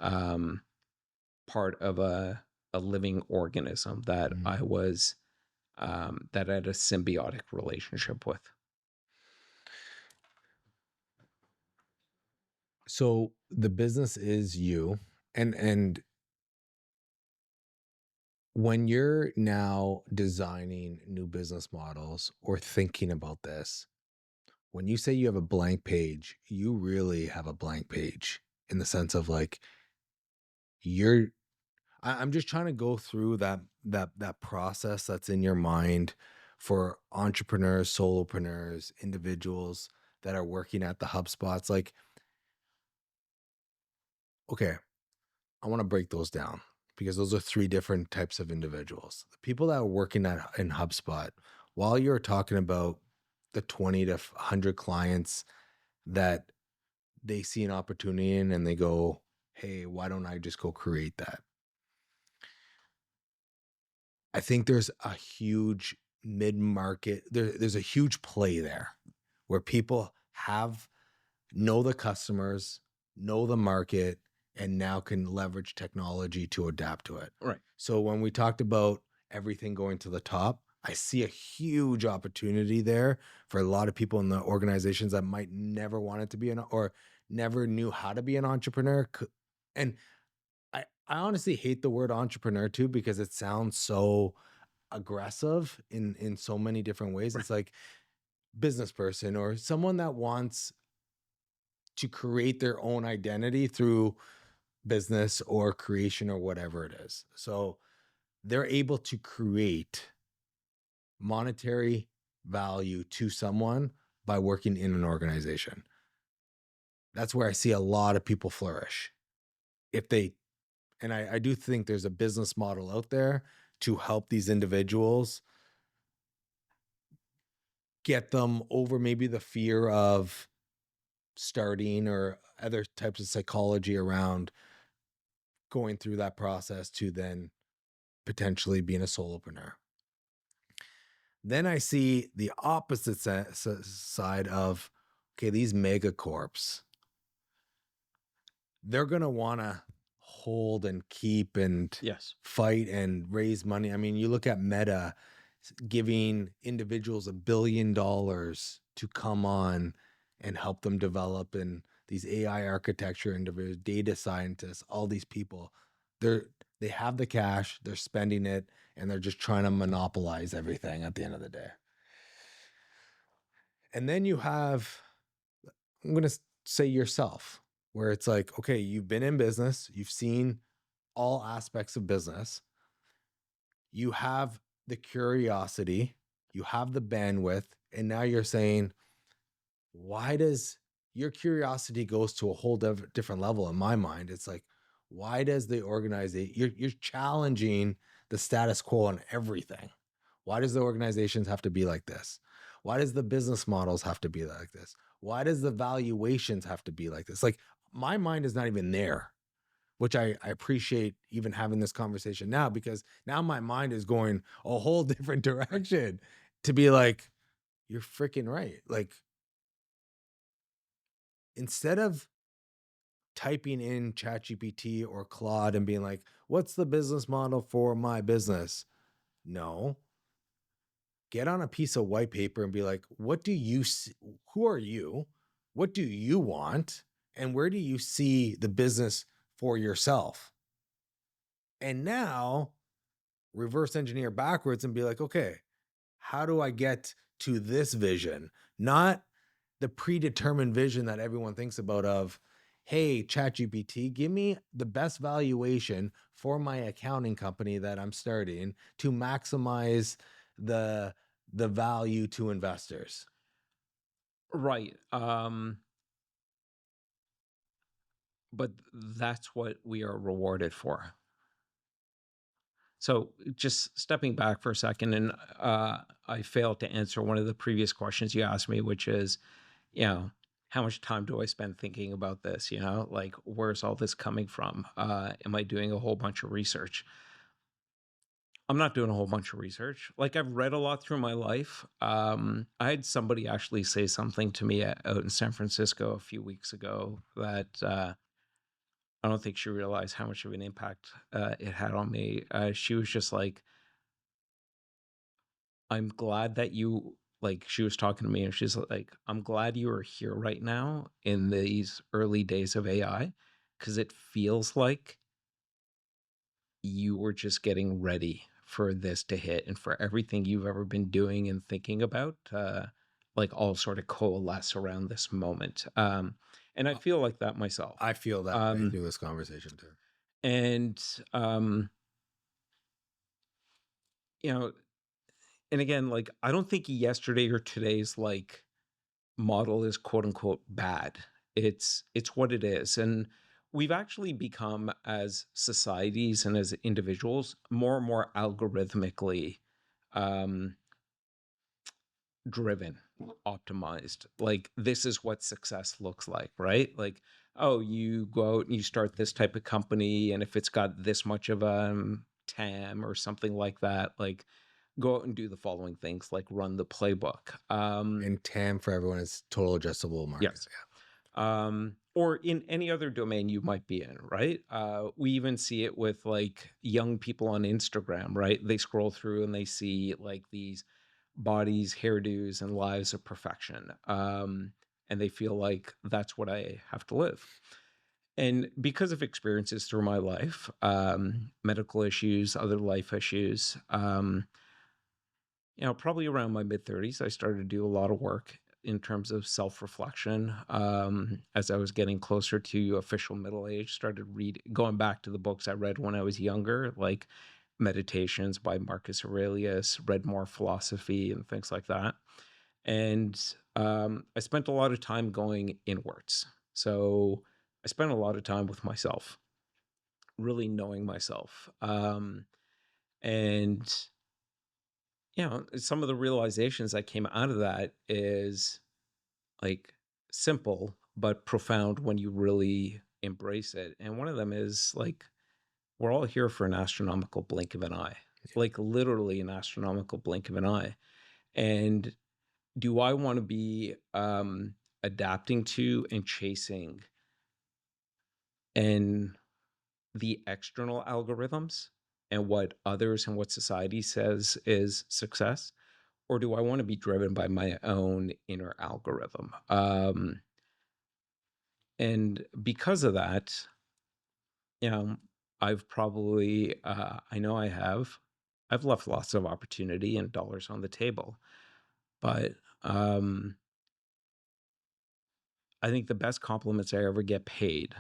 part of a living organism that Mhm. I was that I had a symbiotic relationship with. So the business is you, and when you're now designing new business models or thinking about this, when you say you have a blank page, you really have a blank page in the sense of like you're I'm just trying to go through that process that's in your mind for entrepreneurs, solopreneurs, individuals that are working at the HubSpots. Like, okay, I want to break those down because those are three different types of individuals. The people that are working in HubSpot, while you're talking about the 20 to 100 clients that they see an opportunity in and they go, hey, why don't I just go create that? I think there's a huge mid-market, there's a huge play there where people know the customers, know the market, and now can leverage technology to adapt to it. Right. So when we talked about everything going to the top, I see a huge opportunity there for a lot of people in the organizations that might never wanted to be or never knew how to be an entrepreneur. And I honestly hate the word entrepreneur too, because it sounds so aggressive in so many different ways. Right. It's like business person or someone that wants to create their own identity through business or creation or whatever it is. So they're able to create monetary value to someone by working in an organization. That's where I see a lot of people flourish. And I do think there's a business model out there to help these individuals get them over maybe the fear of starting or other types of psychology around going through that process to then potentially being a solopreneur. Then I see the opposite side of, okay, these mega corps, they're going to want to hold and keep and Yes. fight and raise money. I mean, you look at Meta giving individuals $1 billion to come on and help them develop, and these AI architecture individuals, data scientists, all these people, they have the cash, they're spending it, and they're just trying to monopolize everything at the end of the day. And then you have, I'm going to say yourself, where it's like, okay, you've been in business, you've seen all aspects of business, you have the curiosity, you have the bandwidth, and now you're saying, why does your curiosity goes to a whole different level in my mind? It's like, why does the organization, you're challenging the status quo on everything. Why does the organizations have to be like this? Why does the business models have to be like this? Why does the valuations have to be like this? Like, my mind is not even there, which I appreciate even having this conversation now, because now my mind is going a whole different direction to be like, you're freaking right. Like, instead of typing in ChatGPT or Claude and being like, what's the business model for my business? No. Get on a piece of white paper and be like, what do you see? Who are you? What do you want? And where do you see the business for yourself? And now reverse engineer backwards and be like, okay, how do I get to this vision? Not the predetermined vision that everyone thinks about of, hey, ChatGPT, give me the best valuation for my accounting company that I'm starting to maximize the value to investors. Right. But that's what we are rewarded for. So just stepping back for a second, and I failed to answer one of the previous questions you asked me, which is, how much time do I spend thinking about this? Like, where's all this coming from? Am I doing a whole bunch of research? I'm not doing a whole bunch of research. Like, I've read a lot through my life. I had somebody actually say something to me out in San Francisco a few weeks ago that I don't think she realized how much of an impact it had on me. She was just like, I'm glad that she was talking to me and she's like, I'm glad you are here right now in these early days of AI, because it feels like you were just getting ready for this to hit and for everything you've ever been doing and thinking about, like all sort of coalesce around this moment. And I feel like that myself. I feel that way through this conversation too. And, you know, and again, like, I don't think yesterday or today's like model is quote unquote bad. It's what it is. And we've actually become, as societies and as individuals, more and more algorithmically um driven, optimized. Like, this is what success looks like, right? Like, oh, you go out and you start this type of company, and if it's got this much of a TAM or something like that, like, go out and do the following things, like run the playbook. And TAM for everyone is total adjustable market. Yes. Yeah. or in any other domain you might be in, right? We even see it with like young people on Instagram, right? They scroll through and they see like these bodies, hairdos, and lives of perfection. And they feel like that's what I have to live. And because of experiences through my life, medical issues, other life issues, probably around my mid 30s, I started to do a lot of work in terms of self-reflection. As I was getting closer to official middle age, started going back to the books I read when I was younger, like Meditations by Marcus Aurelius, read more philosophy and things like that. And I spent a lot of time going inwards. So I spent a lot of time with myself, really knowing myself. And some of the realizations that came out of that is like simple but profound when you really embrace it. And one of them is like, we're all here for an astronomical blink of an eye, like literally an astronomical blink of an eye. And do I want to be adapting to and chasing and the external algorithms and what others and what society says is success? Or do I want to be driven by my own inner algorithm? And because of that, you know, I've probably, I know I've left lots of opportunity and dollars on the table. But I think the best compliments I ever get paid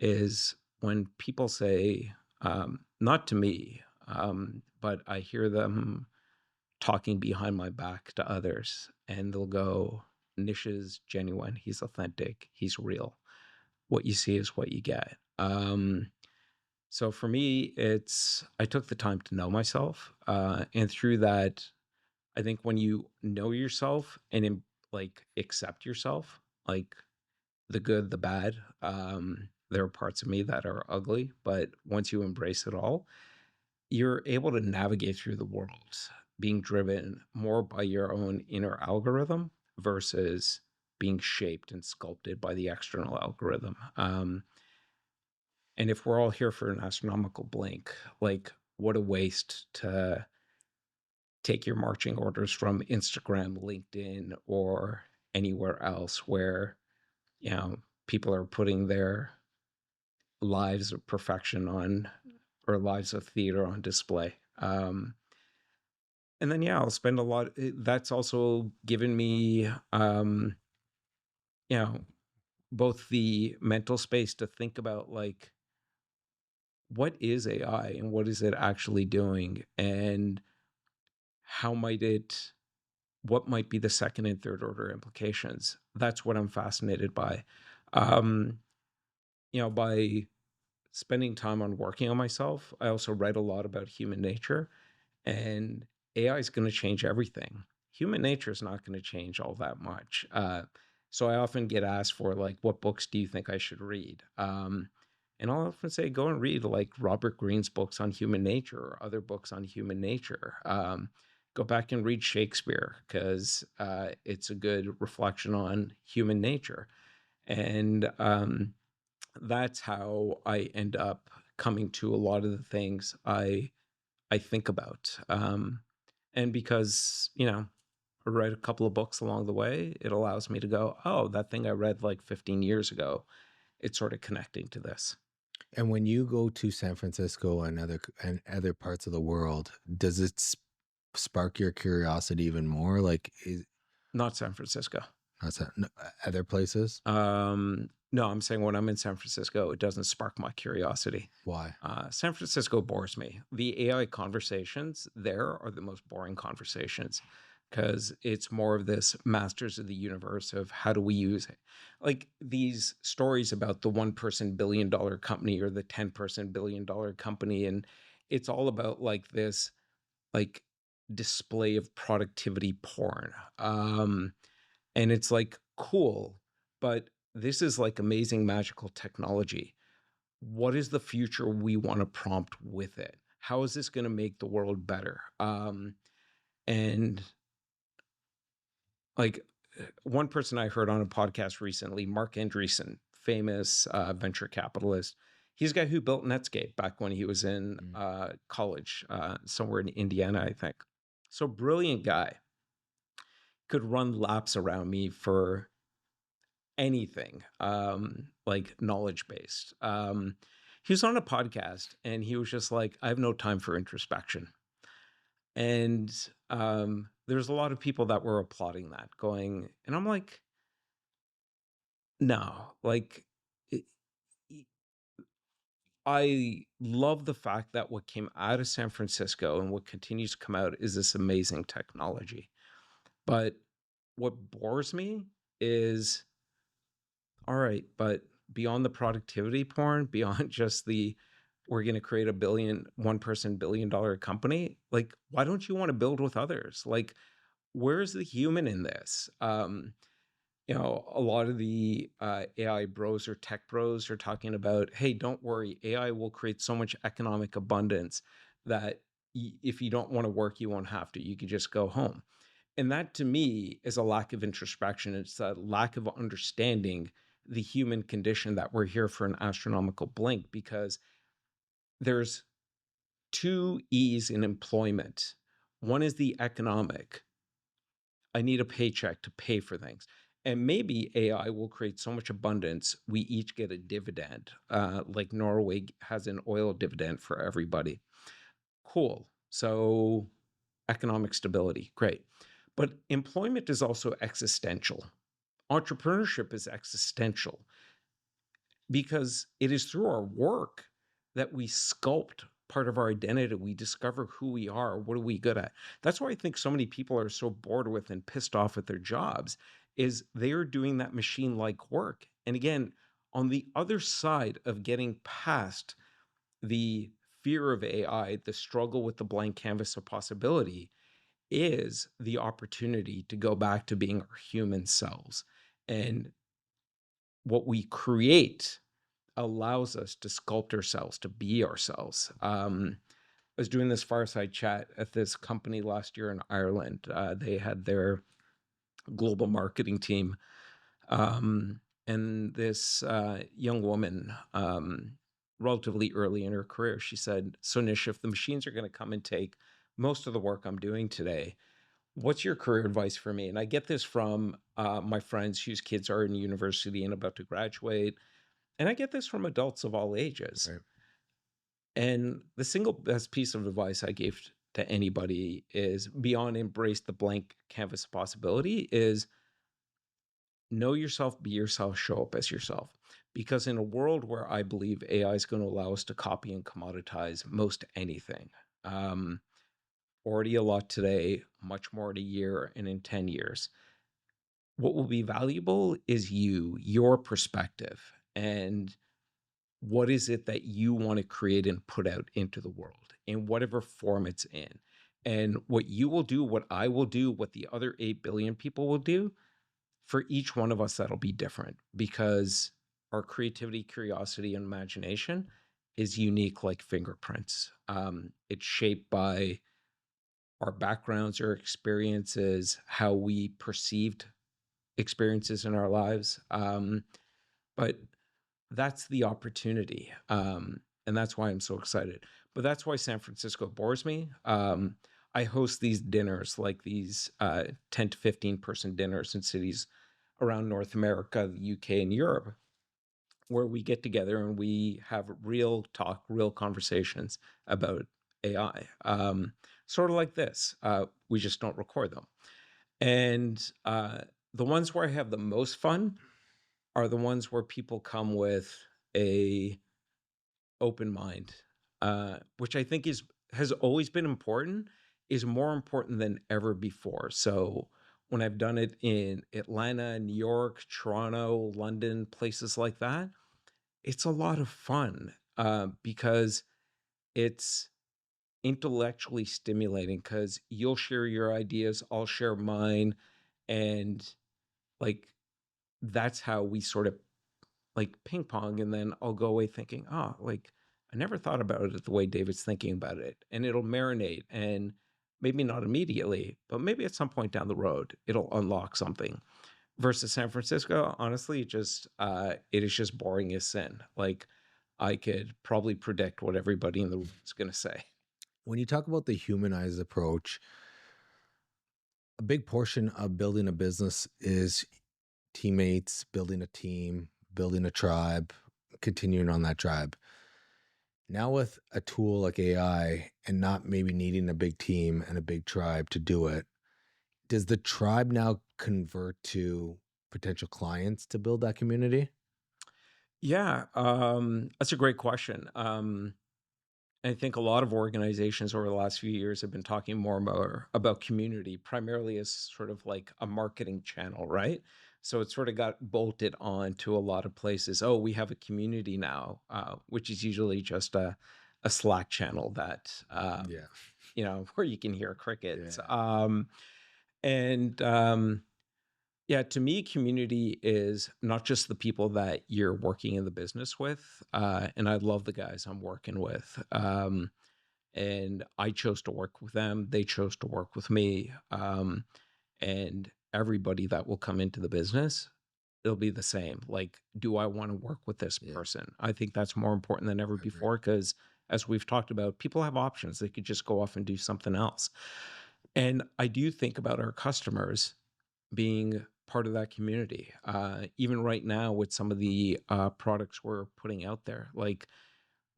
is when people say, not to me, but I hear them talking behind my back to others, and they'll go, Nish is genuine, he's authentic, he's real. What you see is what you get. So for me, I took the time to know myself. And through that, I think when you know yourself and like accept yourself, like the good, the bad, there are parts of me that are ugly, but once you embrace it all, you're able to navigate through the world being driven more by your own inner algorithm versus being shaped and sculpted by the external algorithm. And if we're all here for an astronomical blink, like what a waste to take your marching orders from Instagram, LinkedIn, or anywhere else where, people are putting their lives of perfection on, or lives of theater on display. And then, I'll spend a lot. That's also given me, you know, both the mental space to think about like, what is AI and what is it actually doing? And how what might be the second and third order implications? That's what I'm fascinated by. Um, by spending time on working on myself, I also read a lot about human nature, and AI is going to change everything. Human nature is not going to change all that much. So I often get asked for like, what books do you think I should read? And I'll often say, go and read like Robert Greene's books on human nature or other books on human nature. Go back and read Shakespeare because it's a good reflection on human nature. And that's how I end up coming to a lot of the things I think about. And because, I read a couple of books along the way, it allows me to go, oh, that thing I read like 15 years ago, it's sort of connecting to this. And when you go to San Francisco and other parts of the world, does it spark your curiosity even more? Like, Not San Francisco. Other places? No, I'm saying when I'm in San Francisco, it doesn't spark my curiosity. Why? San Francisco bores me. The AI conversations there are the most boring conversations because it's more of this masters of the universe of how do we use it. Like these stories about the one-person billion-dollar company or the 10-person billion-dollar company. And it's all about like this like display of productivity porn. And it's like, cool, but this is like amazing magical technology. What is the future we want to prompt with it? How is this going to make the world better? And like, one person I heard on a podcast recently, Mark Andreessen, famous venture capitalist. He's a guy who built Netscape back when he was in Mm. college, somewhere in Indiana, I think. So brilliant guy, could run laps around me for anything, like knowledge based. He was on a podcast and he was just like, I have no time for introspection. And there's a lot of people that were applauding that, going, and I'm like, no, like, it, I love the fact that what came out of San Francisco and what continues to come out is this amazing technology. But what bores me is, all right, but beyond the productivity porn, beyond just the we're going to create a one person $1 billion company, like, why don't you want to build with others? Like, where's the human in this? A lot of the AI bros or tech bros are talking about, hey, don't worry, AI will create so much economic abundance that if you don't want to work, you won't have to. You could just go home. And that to me is a lack of introspection. It's a lack of understanding the human condition, that we're here for an astronomical blink, because there's two E's in employment. One is the economic. I need a paycheck to pay for things. And maybe AI will create so much abundance, we each get a dividend, like Norway has an oil dividend for everybody. Cool. So economic stability, great. But employment is also existential. Entrepreneurship is existential, because it is through our work that we sculpt part of our identity. We discover who we are. What are we good at? That's why I think so many people are so bored with and pissed off at their jobs, is they are doing that machine-like work. And again, on the other side of getting past the fear of AI, the struggle with the blank canvas of possibility, is the opportunity to go back to being our human selves. And what we create allows us to sculpt ourselves, to be ourselves. I was doing this fireside chat at this company last year in Ireland. They had their global marketing team. And this young woman, relatively early in her career, she said, so Nish, if the machines are going to come and take most of the work I'm doing today, what's your career advice for me? And I get this from my friends whose kids are in university and about to graduate. And I get this from adults of all ages. Right. And the single best piece of advice I gave to anybody is, beyond embrace the blank canvas of possibility, is know yourself, be yourself, show up as yourself. Because in a world where I believe AI is going to allow us to copy and commoditize most anything, already a lot today, much more in a year and in 10 years, what will be valuable is your perspective, and what is it that you want to create and put out into the world in whatever form it's in. And what you will do, what I will do, what the other 8 billion people will do, for each one of us, that'll be different, because our creativity, curiosity, and imagination is unique like fingerprints. It's shaped by our backgrounds, our experiences, how we perceived experiences in our lives. But that's the opportunity. And that's why I'm so excited. But that's why San Francisco bores me. I host these dinners, like these 10 to 15 person dinners in cities around North America, the UK, and Europe, where we get together and we have real talk, real conversations about AI. Sort of like this. We just don't record them. And the ones where I have the most fun are the ones where people come with a open mind, which I think has always been important, is more important than ever before. So when I've done it in Atlanta, New York, Toronto, London, places like that, it's a lot of fun, because it's intellectually stimulating, because you'll share your ideas, I'll share mine, and like that's how we sort of like ping pong. And then I'll go away thinking, oh, like I never thought about it the way David's thinking about it, and it'll marinate. And maybe not immediately, but maybe at some point down the road, it'll unlock something. Versus San Francisco, honestly, it is just boring as sin. Like, I could probably predict what everybody in the room is going to say. When you talk about the humanized approach, a big portion of building a business is teammates, building a team, building a tribe, continuing on that tribe. Now with a tool like AI and not maybe needing a big team and a big tribe to do it, does the tribe now convert to potential clients to build that community? Yeah, that's a great question. I think a lot of organizations over the last few years have been talking more and more about community, primarily as sort of like a marketing channel, right? So it sort of got bolted on to a lot of places. Oh, we have a community now, which is usually just a Slack channel that, Yeah. where you can hear crickets. Yeah. And yeah, to me, community is not just the people that you're working in the business with. And I love the guys I'm working with. And I chose to work with them. They chose to work with me. And everybody that will come into the business, it'll be the same. Like, do I want to work with this Yeah. person? I think that's more important than ever I agree. before because, as we've talked about, people have options. They could just go off and do something else. And I do think about our customers being part of that community. Even right now, with some of the products we're putting out there, like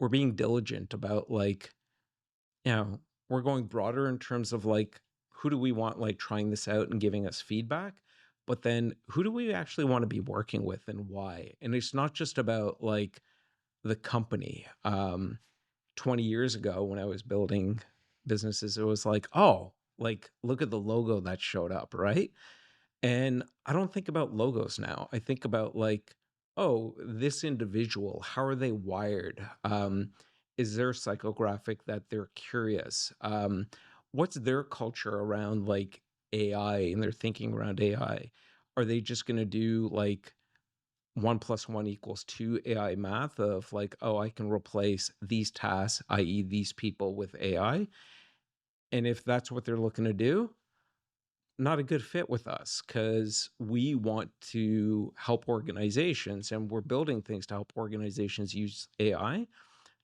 we're being diligent about like, you know, we're going broader in terms of like who do we want like trying this out and giving us feedback, but then who do we actually want to be working with and why? And it's not just about like the company. 20 years ago when I was building businesses, it was like, oh, like look at the logo that showed up, right? And I don't think about logos now. I think about like, oh, this individual, how are they wired? Is there a psychographic that they're curious? What's their culture around like AI and their thinking around AI? Are they just going to do like 1 + 1 = 2 AI math of like, oh, I can replace these tasks, i.e., these people with AI? And if that's what they're looking to do, not a good fit with us because we want to help organizations and we're building things to help organizations use AI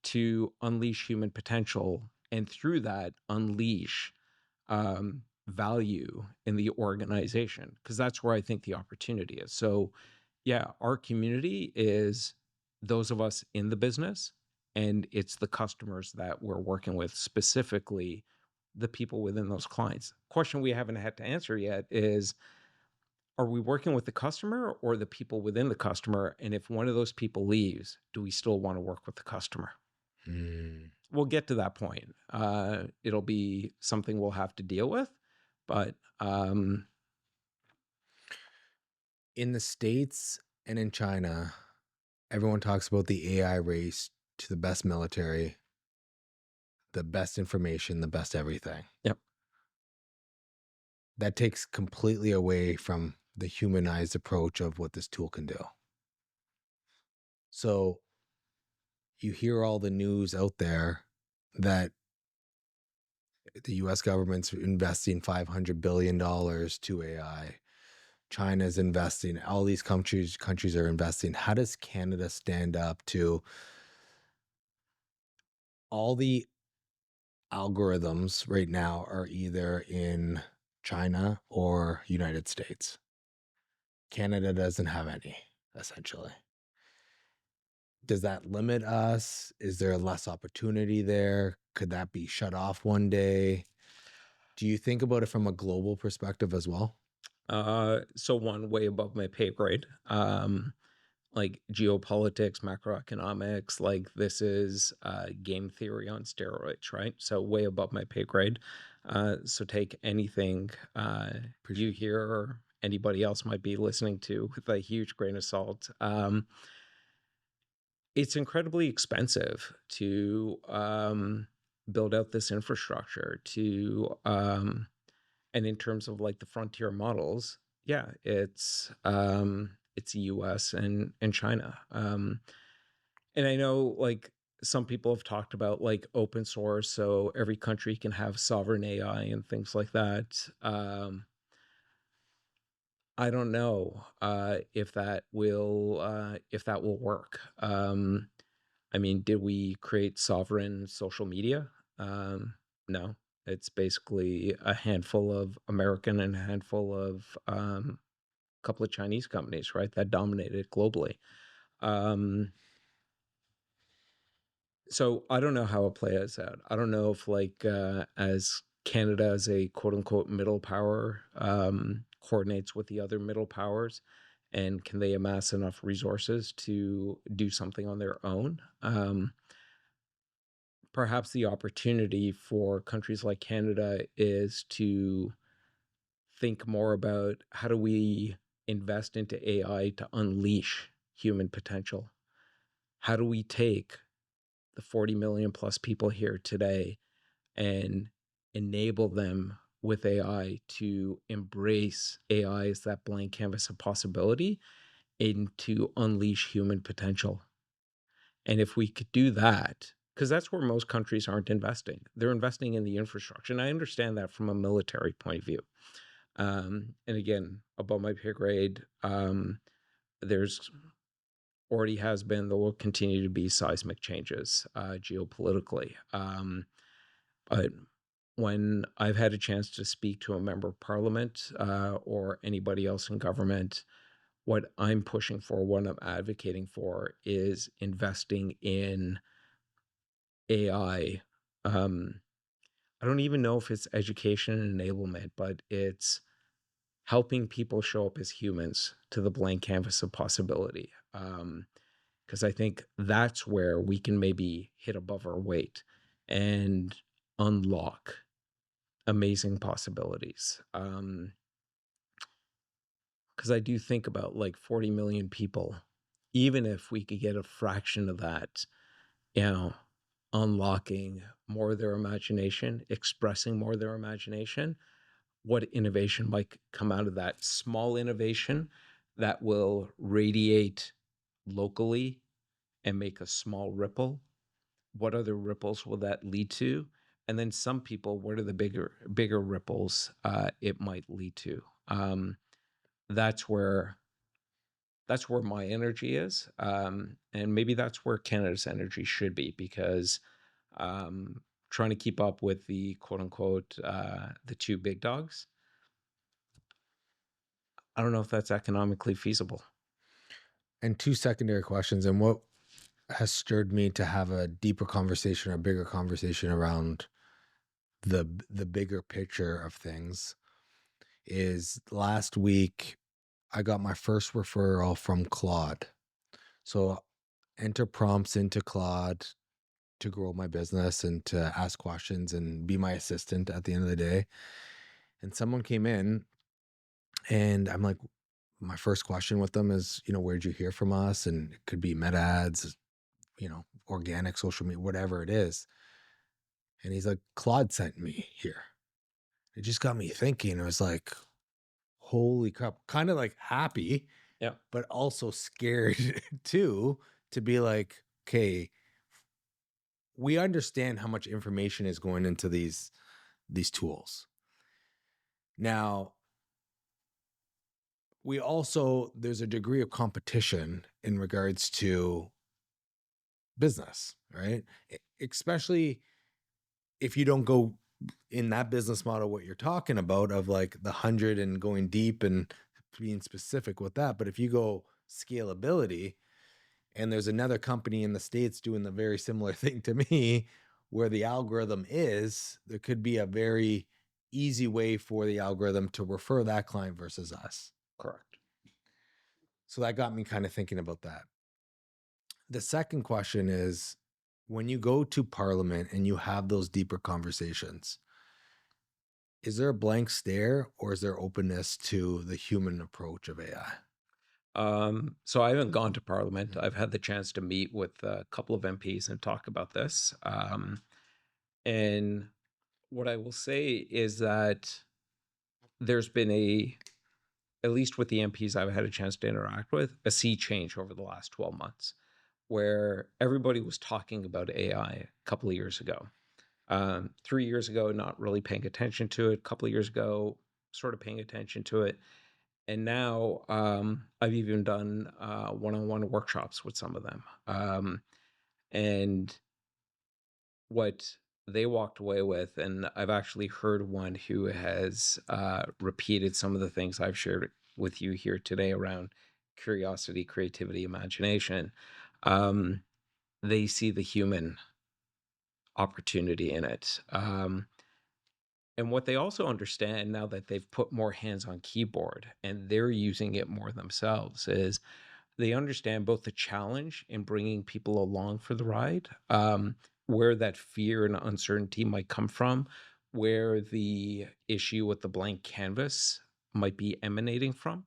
to unleash human potential and through that unleash value in the organization because that's where I think the opportunity is. So, yeah, our community is those of us in the business, and it's the customers that we're working with, specifically the people within those clients. Question we haven't had to answer yet is are we working with the customer or the people within the customer? And if one of those people leaves, do we still want to work with the customer? Hmm. We'll get to that point. It'll be something we'll have to deal with, but In the States and in China, everyone talks about the AI race to the best military, the best information, the best everything. yep. That takes completely away from the humanized approach of what this tool can do. So you hear all the news out there that the US government's investing $500 billion to AI. China's investing, all these countries are investing. How does Canada stand up to all the algorithms right now are either in China or United States? Canada doesn't have any, essentially. Does that limit us? Is there less opportunity there? Could that be shut off one day? Do you think about it from a global perspective as well? So one way above my pay grade. Like geopolitics, macroeconomics, like this is game theory on steroids, right? So way above my pay grade. So take anything you Appreciate hear or anybody else might be listening to with a huge grain of salt. It's incredibly expensive to build out this infrastructure and in terms of like the frontier models, yeah, it's US and China. And I know like some people have talked about like open source, so every country can have sovereign AI and things like that. I don't know if that will work. I mean, did we create sovereign social media? No, it's basically a handful of American and a handful of couple of Chinese companies, right, that dominated globally. Um, so I don't know how it plays out. I don't know if like as Canada as a quote unquote middle power coordinates with the other middle powers, and can they amass enough resources to do something on their own? Perhaps the opportunity for countries like Canada is to think more about how do we invest into AI to unleash human potential? How do we take the 40 million plus people here today and enable them with AI to embrace AI as that blank canvas of possibility and to unleash human potential? And if we could do that, because that's where most countries aren't investing, they're investing in the infrastructure. And I understand that from a military point of view. And again, above my pay grade, there's already has been, there will continue to be seismic changes geopolitically. But when I've had a chance to speak to a member of parliament or anybody else in government, what I'm pushing for, what I'm advocating for is investing in AI. I don't even know if it's education and enablement, but it's helping people show up as humans to the blank canvas of possibility. Because I think that's where we can maybe hit above our weight and unlock amazing possibilities. Because I do think about like 40 million people, even if we could get a fraction of that, you know, unlocking more of their imagination, expressing more of their imagination, what innovation might come out of that small innovation that will radiate locally and make a small ripple. What other ripples will that lead to? And then some people, what are the bigger ripples it might lead to? That's where my energy is, and maybe that's where Canada's energy should be, because trying to keep up with the quote unquote the two big dogs, I don't know if that's economically feasible. And two secondary questions. And what has stirred me to have a deeper conversation or a bigger conversation around the bigger picture of things is last week I got my first referral from Claude. So enter prompts into Claude to grow my business and to ask questions and be my assistant at the end of the day. And someone came in and I'm like, my first question with them is, where'd you hear from us? And it could be meta ads, organic social media, whatever it is. And he's like, Claude sent me here. It just got me thinking. It was like, holy crap, kind of like happy, Yeah. but also scared too, to be like, okay, we understand how much information is going into these tools. Now, there's a degree of competition in regards to business, right? Especially if you don't go in that business model, what you're talking about of like the 100 and going deep and being specific with that. But if you go scalability, and there's another company in the States doing the very similar thing to me, where the algorithm there could be a very easy way for the algorithm to refer that client versus us. Correct. So that got me kind of thinking about that. The second question is, when you go to Parliament and you have those deeper conversations, is there a blank stare or is there openness to the human approach of AI? So I haven't gone to Parliament. I've had the chance to meet with a couple of MPs and talk about this. And what I will say is that there's been at least with the MPs I've had a chance to interact with, a sea change over the last 12 months. where everybody was talking about AI a couple of years ago. 3 years ago, not really paying attention to it. A couple of years ago, sort of paying attention to it. And now I've even done one-on-one workshops with some of them. And what they walked away with, and I've actually heard one who has repeated some of the things I've shared with you here today around curiosity, creativity, imagination. They see the human opportunity in it. And what they also understand now that they've put more hands on keyboard and they're using it more themselves is they understand both the challenge in bringing people along for the ride, where that fear and uncertainty might come from, where the issue with the blank canvas might be emanating from.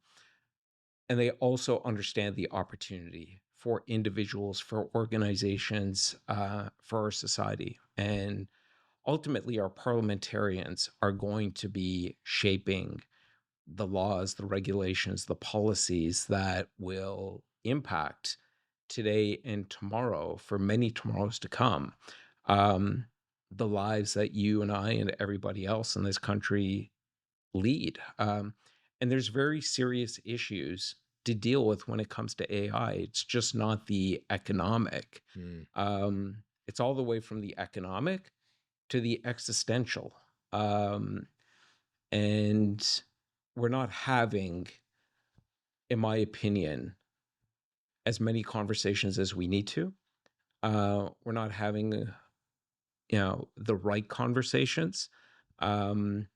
And they also understand the opportunity for individuals, for organizations, for our society. And ultimately, our parliamentarians are going to be shaping the laws, the regulations, the policies that will impact today and tomorrow for many tomorrows to come. Um, the lives that you and I and everybody else in this country lead. And there's very serious issues to deal with when it comes to AI. It's just not the economic. Mm. It's all the way from the economic to the existential. Um, and we're not having, in my opinion, as many conversations as we need to. We're not having, the right conversations. Um,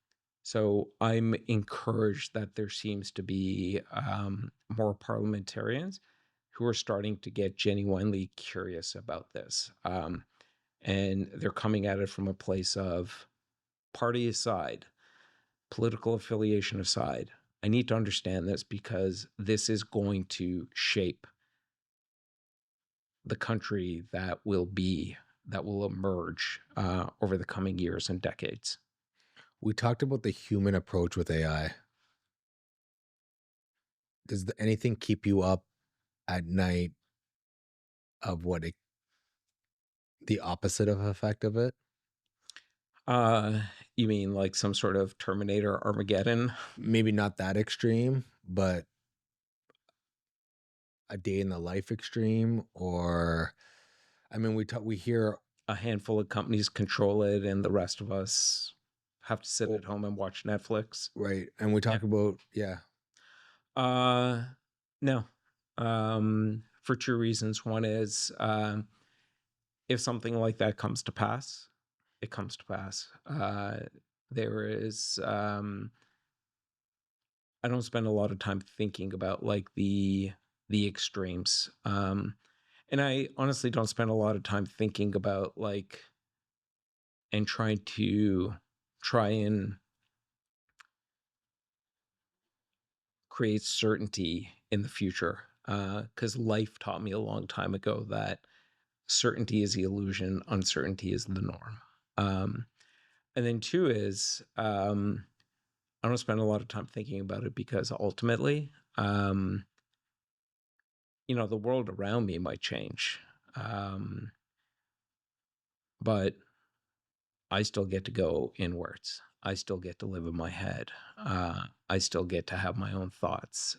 so I'm encouraged that there seems to be more parliamentarians who are starting to get genuinely curious about this. And they're coming at it from a place of party aside, political affiliation aside. I need to understand this because this is going to shape the country that will emerge over the coming years and decades. We talked about the human approach with AI. Does anything keep you up at night of the opposite of effect of it? You mean like some sort of Terminator Armageddon? Maybe not that extreme, but a day in the life extreme, or I mean, we hear A handful of companies control it, and the rest of us have to sit oh, at home and watch Netflix. right, and we Yeah. talk about Uh, no. For two reasons. One is if something like that comes to pass, it comes to pass. There is I don't spend a lot of time thinking about like the extremes. And I honestly don't spend a lot of time thinking about like and try and create certainty in the future. Because life taught me a long time ago that certainty is the illusion, uncertainty is the norm. And then two is I don't spend a lot of time thinking about it because ultimately, the world around me might change. Um, but I still get to go inwards. I still get to live in my head. I still get to have my own thoughts.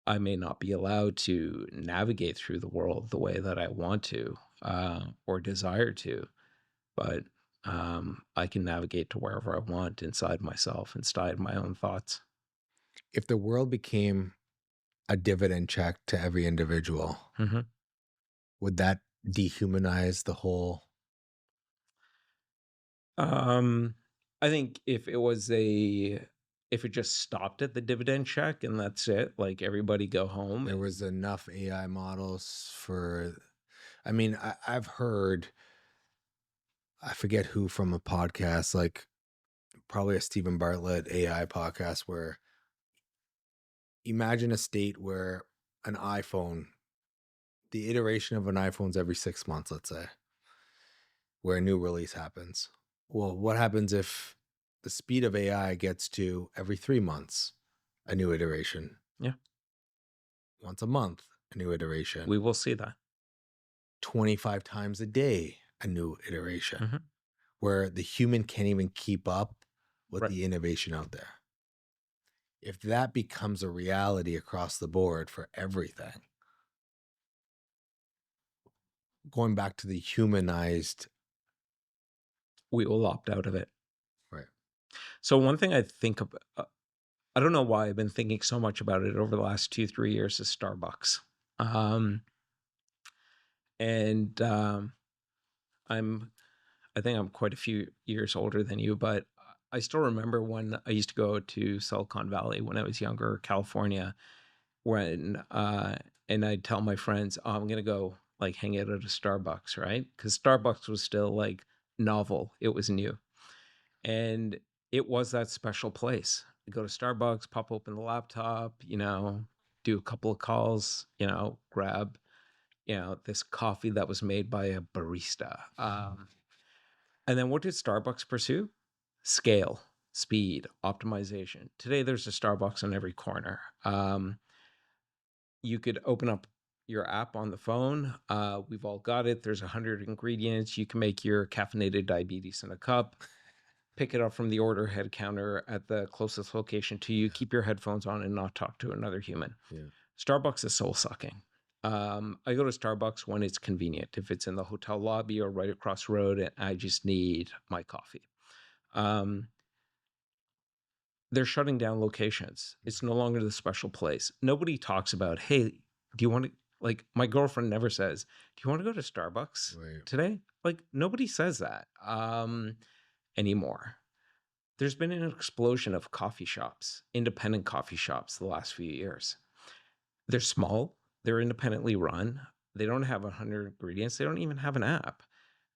I may not be allowed to navigate through the world the way that I want to or desire to, but I can navigate to wherever I want inside myself, inside my own thoughts. if the world became a dividend check to every individual, Mm-hmm. would that dehumanize the whole? I think if it just stopped at the dividend check and that's it, like everybody go home. There was enough AI models for. I mean, I've heard. I forget who from a podcast, like probably a Stephen Bartlett AI podcast, where imagine a state where an iPhone, the iteration of an iPhone's every 6 months, let's say, where a new release happens. Well, what happens if the speed of AI gets to every 3 months, a new iteration? Yeah. Once a month, a new iteration. We will see that. 25 times a day, a new iteration, Hmm. where the human can't even keep up with Right. the innovation out there. If that becomes a reality across the board for everything, going back to the humanized, We will opt out of it. right? So one thing I think of, I don't know why I've been thinking so much about it over the last 2, 3 years is Starbucks. Um, and I'm, I think I'm quite a few years older than you, but I still remember when I used to go to Silicon Valley when I was younger, California, when, and I'd tell my friends, oh, I'm going to go like hang out at a Starbucks, right? Because Starbucks was still like novel. It was new. And it was that special place. You go to Starbucks, pop open the laptop, do a couple of calls, grab, this coffee that was made by a barista. And then what did Starbucks pursue? Scale, speed, optimization. Today, there's a Starbucks on every corner. You could open up your app on the phone. We've all got it. There's 100 ingredients. You can make your caffeinated diabetes in a cup. Pick it up from the order head counter at the closest location to you. Keep your headphones on and not talk to another human. Yeah. Starbucks is soul sucking. I go to Starbucks when it's convenient. If it's in the hotel lobby or right across the road, and I just need my coffee. Um, they're shutting down locations. It's no longer the special place. Nobody talks about, hey, do you want to, like, my girlfriend never says, do you want to go to Starbucks Right. today? Like, nobody says that anymore. There's been an explosion of coffee shops, independent coffee shops, the last few years. They're small, they're independently run. They don't have 100 ingredients. They don't even have an app.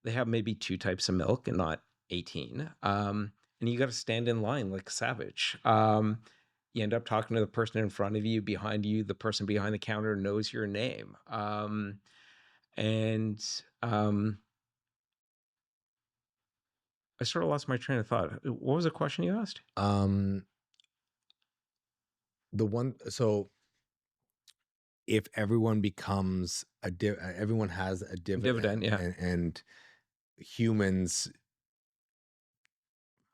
They have maybe 2 types of milk and not 18. And you got to stand in line like a savage. You end up talking to the person in front of you, behind you. The person behind the counter knows your name. And I sort of lost my train of thought. What was the question you asked? So if everyone becomes everyone has a Dividend, dividend, yeah. and humans,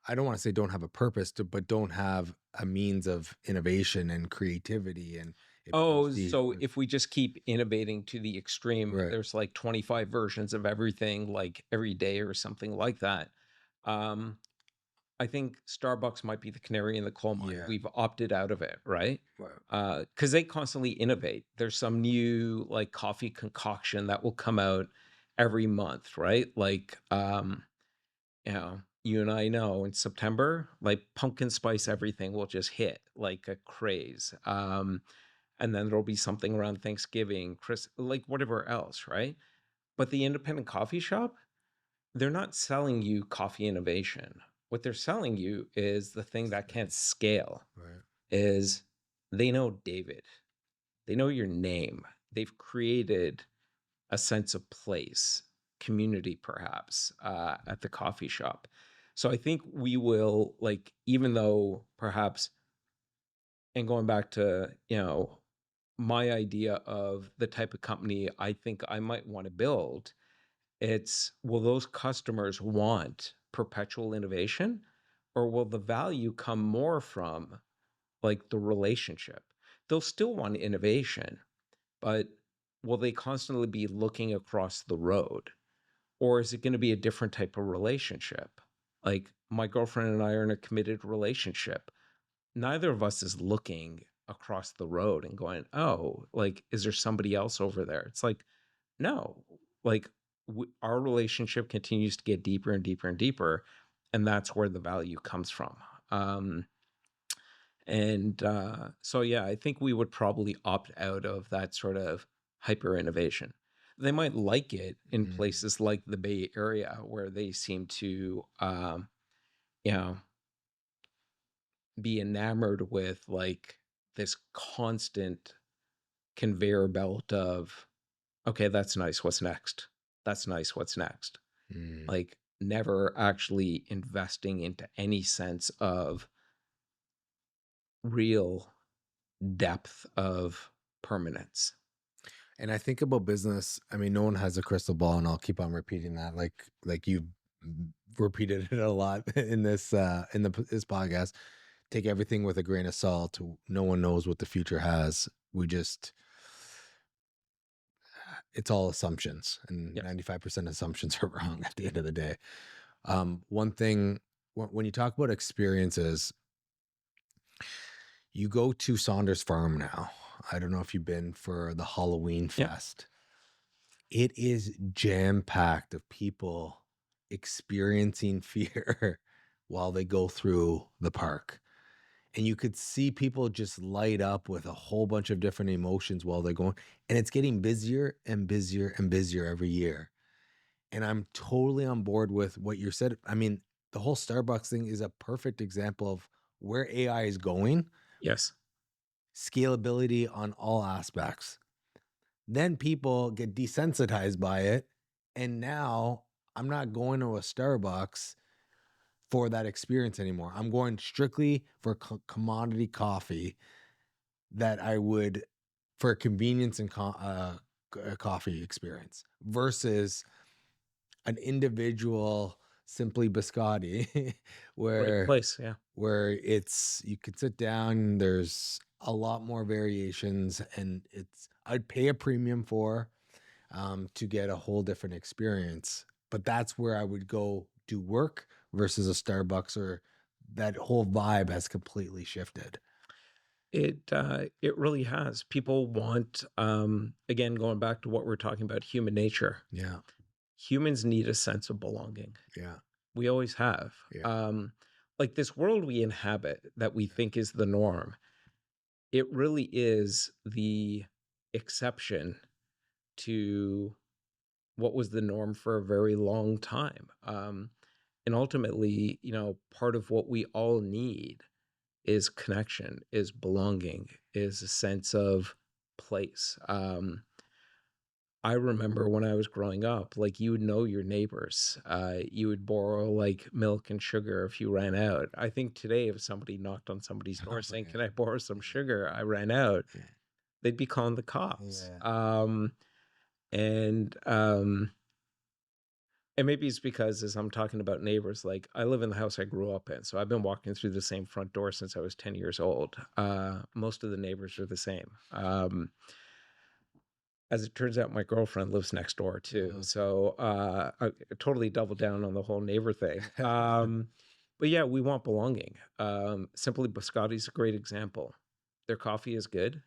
I don't want to say don't have a purpose, but don't have a means of innovation and creativity, and it Oh, becomes so if we just keep innovating to the extreme, right. there's like 25 versions of everything, like every day or something like that. Um, I think Starbucks might be the canary in the coal mine. Yeah. We've opted out of it, right? Right. Because they constantly innovate. There's some new like coffee concoction that will come out every month, right? Like, you and I know in September, like pumpkin spice everything will just hit like a craze. And then there'll be something around Thanksgiving, like whatever else, right? But the independent coffee shop, they're not selling you coffee innovation. What they're selling you is the thing that can't scale. Right. Is they know David. They know your name. They've created a sense of place, community perhaps, at the coffee shop. So I think we will, like, even though perhaps, and going back to, my idea of the type of company I think I might want to build, it's, will those customers want perpetual innovation, or will the value come more from like the relationship? They'll still want innovation, but will they constantly be looking across the road? Or is it going to be a different type of relationship? Like my girlfriend and I are in a committed relationship. Neither of us is looking across the road and going, oh, like, is there somebody else over there? It's like, no, like our relationship continues to get deeper and deeper and deeper. And that's where the value comes from. So, yeah, I think we would probably opt out of that sort of hyper innovation. They might like it in places like the Bay Area where they seem to, you know, be enamored with like this constant conveyor belt of, okay, that's nice. What's next? That's nice. What's next? Like never actually investing into any sense of real depth of permanence. And I think about business. I mean, no one has a crystal ball, and I'll keep on repeating that. Like you've repeated it a lot in this podcast. Take everything with a grain of salt. No one knows what the future has. We just it's all assumptions, and Yes. 95% assumptions are wrong at the end of the day. One thing when you talk about experiences, you go to Saunders Farm now. I don't know if you've been for the Halloween Yeah. Fest. It is jam-packed of people experiencing fear while they go through the park. And you could see people just light up with a whole bunch of different emotions while they're going. And it's getting busier and busier and busier every year. And I'm totally on board with what you said. I mean, the whole Starbucks thing is a perfect example of where AI is going, Yes. scalability on all aspects. Then people get desensitized by it. And now I'm not going to a Starbucks for that experience anymore. I'm going strictly for commodity coffee that I would for a convenience and coffee experience versus an individual simply biscotti Right where place. Yeah. it's you could sit down, there's a lot more variations, and I'd pay a premium for to get a whole different experience. But that's where I would go do work versus a Starbucks, or that whole vibe has completely shifted. It really has. People want, again, going back to what we're talking about, human nature. Yeah. Humans need a sense of belonging. Yeah. We always have. Yeah. Like this world we inhabit that we think is the norm, it really is the exception to what was the norm for a very long time. And ultimately, part of what we all need is connection, is belonging, is a sense of place. I remember when I was growing up, like you would know your neighbors. You would borrow like milk and sugar if you ran out. I think today, if somebody knocked on somebody's door Oh, saying, yeah. "Can I borrow some sugar? I ran out," Yeah. they'd be calling the cops. Yeah. And and maybe it's because as I'm talking about neighbors, like I live in the house I grew up in, so I've been walking through the same front door since I was 10 years old. Most of the neighbors are the same. As it turns out, my girlfriend lives next door too, Okay. so I totally doubled down on the whole neighbor thing. But yeah, we want belonging. Simply Biscotti's a great example. Their coffee is good.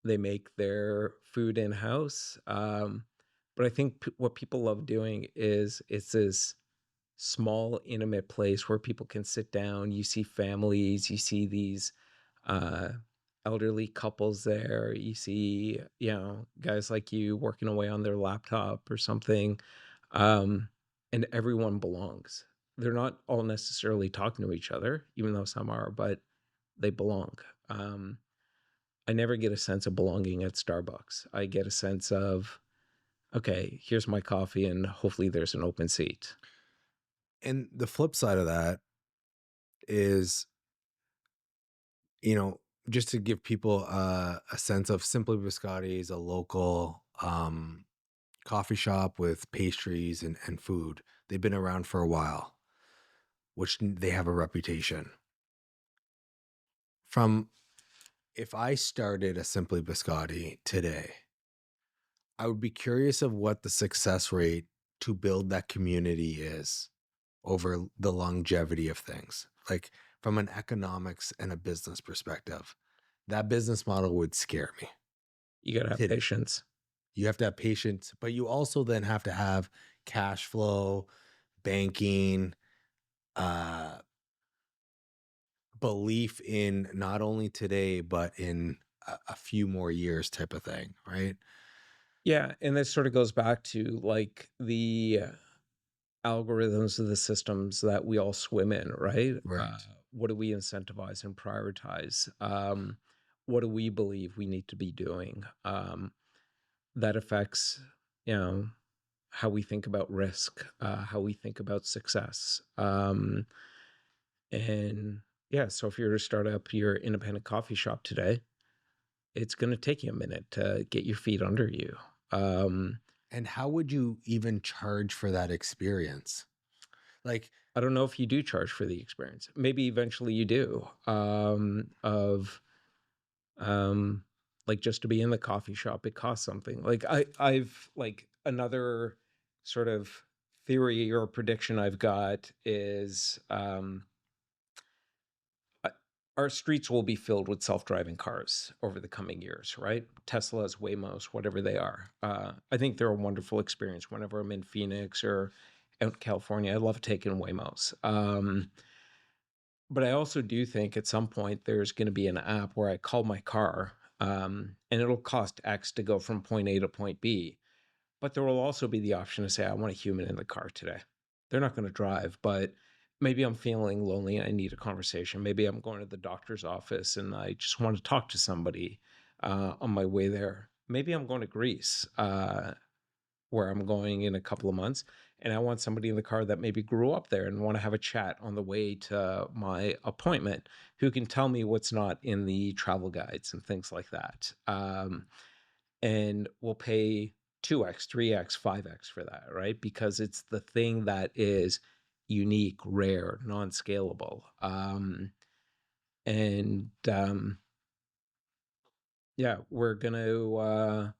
They make their food in house. But I think what people love doing is it's this small, intimate place where people can sit down. You see families, you see these uh, elderly couples there. You see, guys like you working away on their laptop or something. Um, and everyone belongs. They're not all necessarily talking to each other, even though some are, but they belong. I never get a sense of belonging at Starbucks. I get a sense of, okay, here's my coffee, and hopefully there's an open seat. And the flip side of that is, just to give people a sense of Simply Biscotti is a local coffee shop with pastries and food. They've been around for a while, which they have a reputation. From If I started a Simply Biscotti today, I would be curious of what the success rate to build that community is over the longevity of things. Like from an economics and a business perspective, that business model would scare me You got to have today. patience. You have to have patience, but you also then have to have cash flow, banking, uh, belief in not only today, but in a few more years type of thing, right? Yeah, and this sort of goes back to like the algorithms of the systems that we all swim in, right? Right. What do we incentivize and prioritize? What do we believe we need to be doing? That affects, you know, how we think about risk, how we think about success. And yeah, so if you're to start up your independent coffee shop today, it's going to take you a minute to get your feet under you. And how would you even charge for that experience? Like, I don't know if you do charge for the experience. Maybe eventually you do. Um, like just to be in the coffee shop, it costs something. Like I've like another sort of theory or prediction I've got is uh, our streets will be filled with self-driving cars over the coming years, right? Teslas, Waymos, whatever they are. I think they're a wonderful experience. Whenever I'm in Phoenix or out in California, I love taking Waymos. But I also do think at some point there's going to be an app where I call my car, and it'll cost X to go from point A to point B. But there will also be the option to say, I want a human in the car today. They're not going to drive, but maybe I'm feeling lonely and I need a conversation. Maybe I'm going to the doctor's office and I just want to talk to somebody on my way there. Maybe I'm going to Greece, where I'm going in a couple of months, and I want somebody in the car that maybe grew up there and want to have a chat on the way to my appointment, who can tell me what's not in the travel guides and things like that. And we'll pay 2x, 3x, 5x for that, right? Because it's the thing that is unique, rare, non-scalable. And yeah, we're going to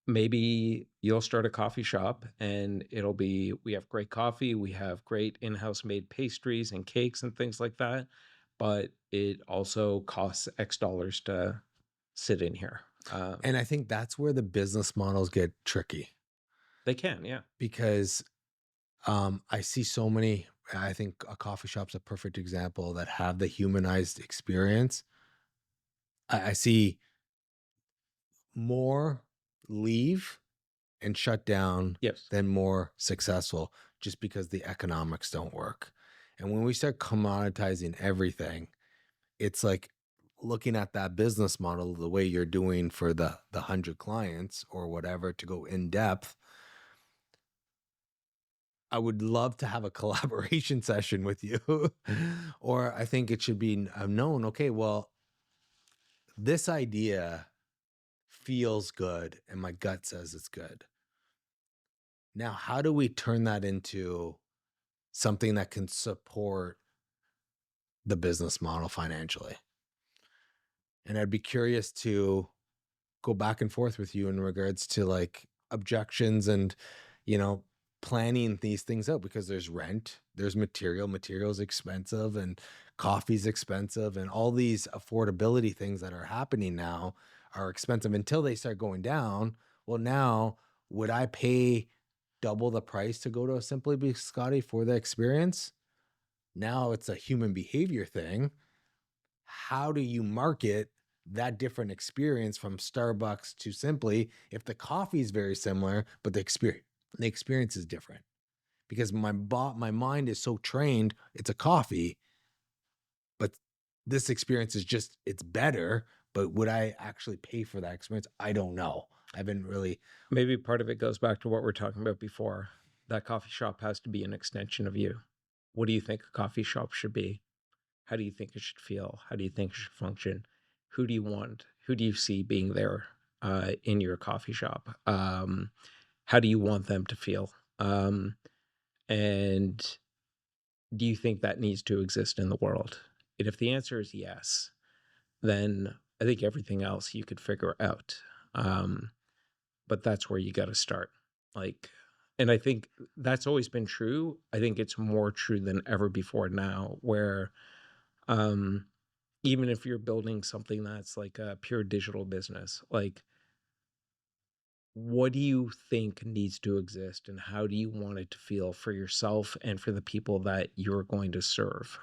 maybe you'll start a coffee shop and it'll be, we have great coffee, we have great in-house made pastries and cakes and things like that, but it also costs X dollars to sit in here. and I think that's where the business models get tricky, They can, yeah. because I see so many. I think a coffee shop's a perfect example that have the humanized experience. I see more leave and shut down Yes. than more successful, just because the economics don't work. And when we start commoditizing everything, it's like looking at that business model the way you're doing for the 100 clients or whatever to go in depth. I would love to have a collaboration session with you. Or I think it should be known, okay, well, this idea feels good and my gut says it's good. Now, how do we turn that into something that can support the business model financially? And I'd be curious to go back and forth with you in regards to like objections and, you know, planning these things out, because there's rent, there's materials expensive, and coffee's expensive, and all these affordability things that are happening now are expensive until they start going down. Well, now would I pay double the price to go to a Simply Biscotti for the experience? Now it's a human behavior thing. How do you market that different experience from Starbucks to Simply if the coffee is very similar, but the experience is different? Because my mind is so trained, it's a coffee, but this experience is just, it's better. But would I actually pay for that experience? I don't know. I haven't really. Maybe part of it goes back to what we we're talking about before. That coffee shop has to be an extension of you. What do you think a coffee shop should be? How do you think it should feel? How do you think it should function? Who do you want? Who do you see being there in your coffee shop? How do you want them to feel? And do you think that needs to exist in the world? And if the answer is yes, then I think everything else you could figure out. But that's where you got to start. Like, and I think that's always been true. I think it's more true than ever before now, where um, even if you're building something that's like a pure digital business, like what do you think needs to exist and how do you want it to feel for yourself and for the people that you're going to serve?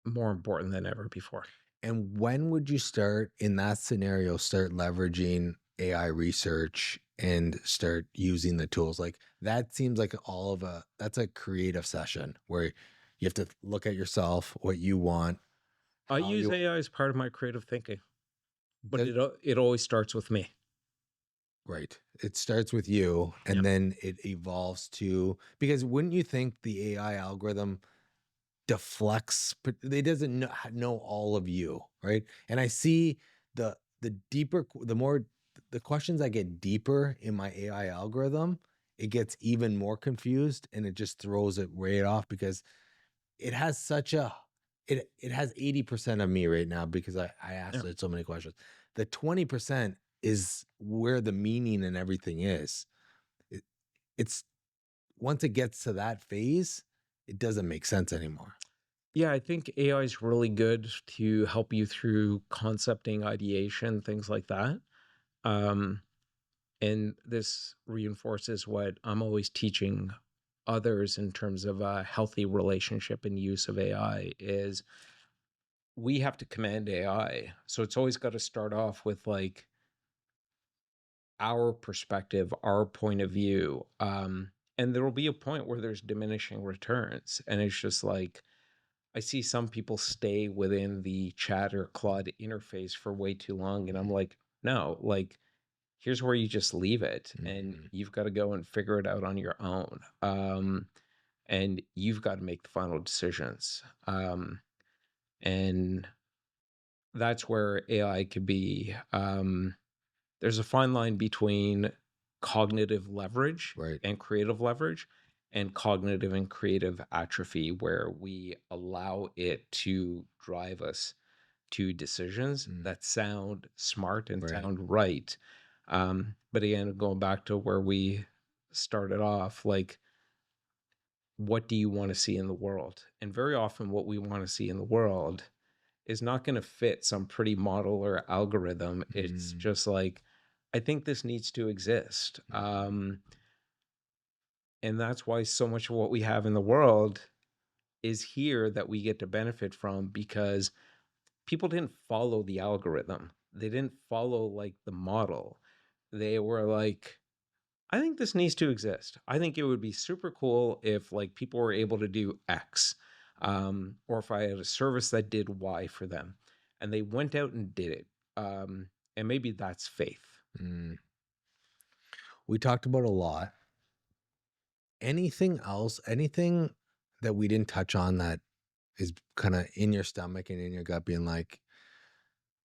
More important than ever before. And when would you start in that scenario, start leveraging AI research and start using the tools? Like that seems like that's a creative session where you have to look at yourself, what you want, I how use you, AI as part of my creative thinking, but that- it always starts with me. right. It starts with you and Yeah. then it evolves to, because wouldn't you think the AI algorithm deflects, but it doesn't know all of you, right? And I see the deeper, the more the questions I get deeper in my AI algorithm, it gets even more confused and it just throws it right off because it has such a it has 80% of me right now because I asked Yeah. it so many questions. The 20% is where the meaning and everything is. It, it's once it gets to that phase, it doesn't make sense anymore. Yeah, I think AI is really good to help you through concepting, ideation, things like that. Um, and this reinforces what I'm always teaching others in terms of a healthy relationship and use of AI is we have to command AI. So it's always got to start off with like our perspective, our point of view. And there will be a point where there's diminishing returns. And it's just like, I see some people stay within the chat or Claude interface for way too long. And I'm like, no, like, here's where you just leave it and Mhm. you've got to go and figure it out on your own. And you've got to make the final decisions. And that's where AI could be. There's a fine line between cognitive leverage Right. and creative leverage and cognitive and creative atrophy, where we allow it to drive us to decisions Mm. that sound smart and Right. sound right. But again, going back to where we started off, like, what do you want to see in the world? And very often, what we want to see in the world is not going to fit some pretty model or algorithm. It's Mm. just like, I think this needs to exist. Mhm. And that's why so much of what we have in the world is here that we get to benefit from because people didn't follow the algorithm. They didn't follow like the model. They were like, I think this needs to exist. I think it would be super cool if like people were able to do X, or if I had a service that did Y for them, and they went out and did it. And maybe that's faith. Mm. We talked about a lot. Anything else? Anything that we didn't touch on that is kind of in your stomach and in your gut, being like,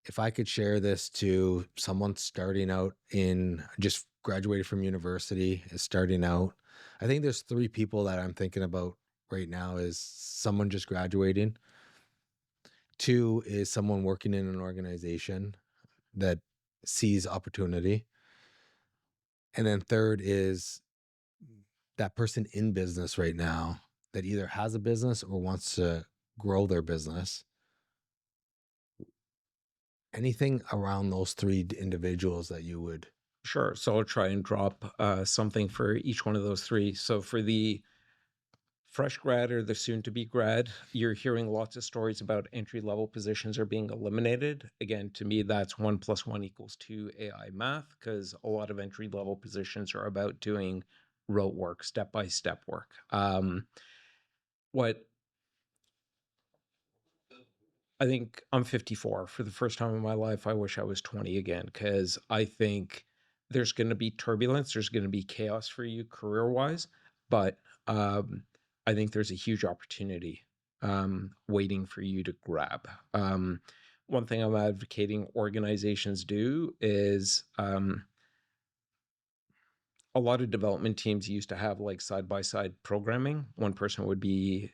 if I could share this to someone starting out in just graduated from university, is starting out. I think there's three people that I'm thinking about right now is someone just graduating. Two is someone working in an organization that sees opportunity. And then third is that person in business right now that either has a business or wants to grow their business. Anything around those three individuals that you would. Sure. So I'll try and drop something for each one of those three. So for the fresh grad or the soon to be grad, you're hearing lots of stories about entry level positions are being eliminated. Again, to me, that's 1+1=2 AI math, because a lot of entry level positions are about doing rote work, step by step work. What I think I'm 54. For the first time in my life, I wish I was 20 again, because I think there's going to be turbulence, there's going to be chaos for you career wise, but I think there's a huge opportunity waiting for you to grab. One thing I'm advocating organizations do is a lot of development teams used to have like side by side programming. One person would be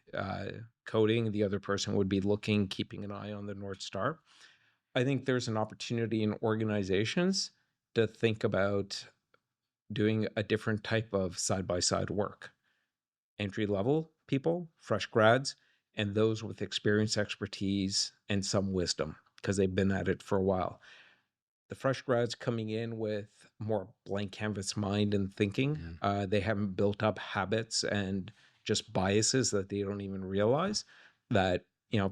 coding, the other person would be looking, keeping an eye on the North Star. I think there's an opportunity in organizations to think about doing a different type of side by side work. Entry level people, fresh grads, and those with experience, expertise, and some wisdom because they've been at it for a while. The fresh grads coming in with more blank canvas mind and thinking. Mm. They haven't built up habits and just biases that they don't even realize that